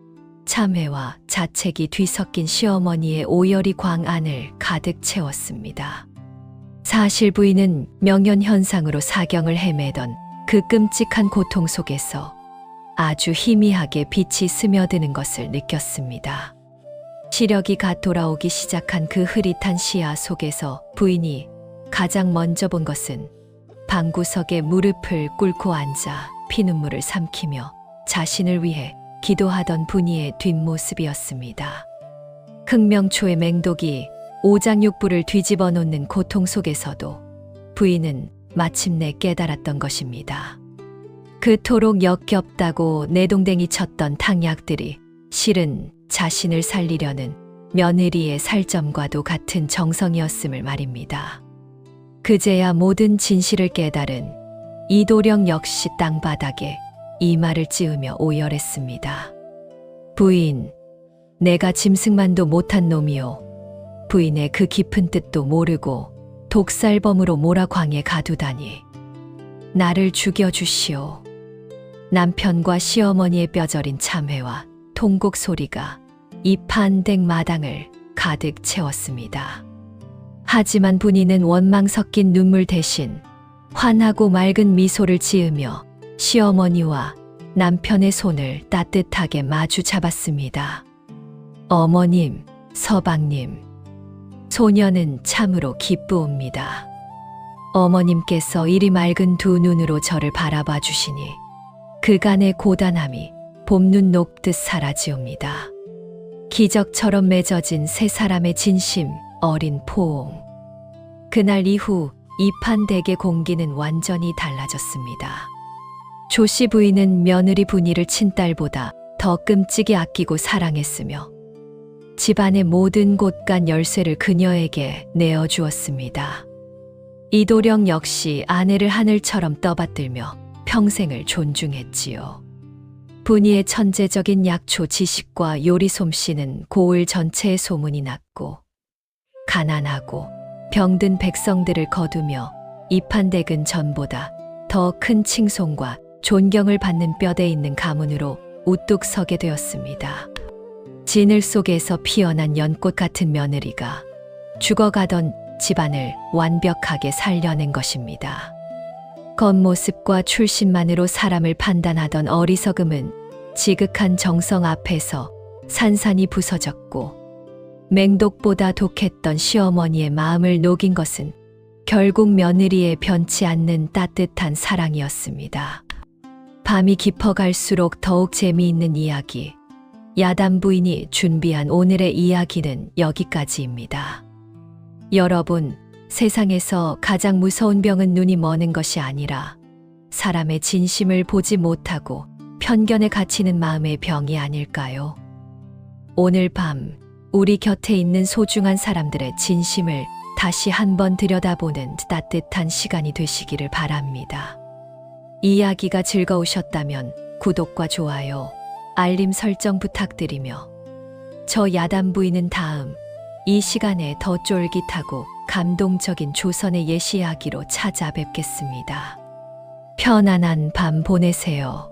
참회와 자책이 뒤섞인 시어머니의 오열이 광 안을 가득 채웠습니다. 사실 부인은 명현현상으로 사경을 헤매던 그 끔찍한 고통 속에서 아주 희미하게 빛이 스며드는 것을 느꼈습니다. 시력이 갓 돌아오기 시작한 그 흐릿한 시야 속에서 부인이 가장 먼저 본 것은 방구석에 무릎을 꿇고 앉아 피눈물을 삼키며 자신을 위해 기도하던 분이의 뒷모습이었습니다. 흑명초의 맹독이 오장육부를 뒤집어 놓는 고통 속에서도 부인은 마침내 깨달았던 것입니다. 그토록 역겹다고 내동댕이 쳤던 탕약들이 실은 자신을 살리려는 며느리의 살점과도 같은 정성이었음을 말입니다. 그제야 모든 진실을 깨달은 이도령 역시 땅바닥에 이마를 찌으며 오열했습니다. 부인, 내가 짐승만도 못한 놈이요. 부인의 그 깊은 뜻도 모르고 독살범으로 모라광에 가두다니. 나를 죽여주시오. 남편과 시어머니의 뼈저린 참회와 통곡 소리가 이 판댁 마당을 가득 채웠습니다. 하지만 분이는 원망 섞인 눈물 대신 환하고 맑은 미소를 지으며 시어머니와 남편의 손을 따뜻하게 마주 잡았습니다. 어머님, 서방님, 소녀는 참으로 기쁘옵니다. 어머님께서 이리 맑은 두 눈으로 저를 바라봐 주시니 그간의 고단함이 봄눈 녹듯 사라지옵니다. 기적처럼 맺어진 세 사람의 진심 어린 포옹. 그날 이후 이판댁의 공기는 완전히 달라졌습니다. 조씨 부인은 며느리 분이를 친딸보다 더 끔찍이 아끼고 사랑했으며 집안의 모든 곳간 열쇠를 그녀에게 내어주었습니다. 이도령 역시 아내를 하늘처럼 떠받들며 평생을 존중했지요. 분이의 천재적인 약초 지식과 요리 솜씨는 고을 전체에 소문이 났고 가난하고 병든 백성들을 거두며 이판댁은 전보다 더 큰 칭송과 존경을 받는 뼈대 있는 가문으로 우뚝 서게 되었습니다. 진을 속에서 피어난 연꽃 같은 며느리가 죽어가던 집안을 완벽하게 살려낸 것입니다. 겉모습과 출신만으로 사람을 판단하던 어리석음은 지극한 정성 앞에서 산산이 부서졌고 맹독보다 독했던 시어머니의 마음을 녹인 것은 결국 며느리의 변치 않는 따뜻한 사랑이었습니다. 밤이 깊어갈수록 더욱 재미있는 이야기. 야단 부인이 준비한 오늘의 이야기는 여기까지입니다. 여러분, 세상에서 가장 무서운 병은 눈이 머는 것이 아니라 사람의 진심을 보지 못하고 편견에 갇히는 마음의 병이 아닐까요? 오늘 밤 우리 곁에 있는 소중한 사람들의 진심을 다시 한번 들여다보는 따뜻한 시간이 되시기를 바랍니다. 이야기가 즐거우셨다면 구독과 좋아요, 알림 설정 부탁드리며 저 야단 부인은 다음 이 시간에 더 쫄깃하고 감동적인 조선의 옛 이야기로 찾아뵙겠습니다. 편안한 밤 보내세요.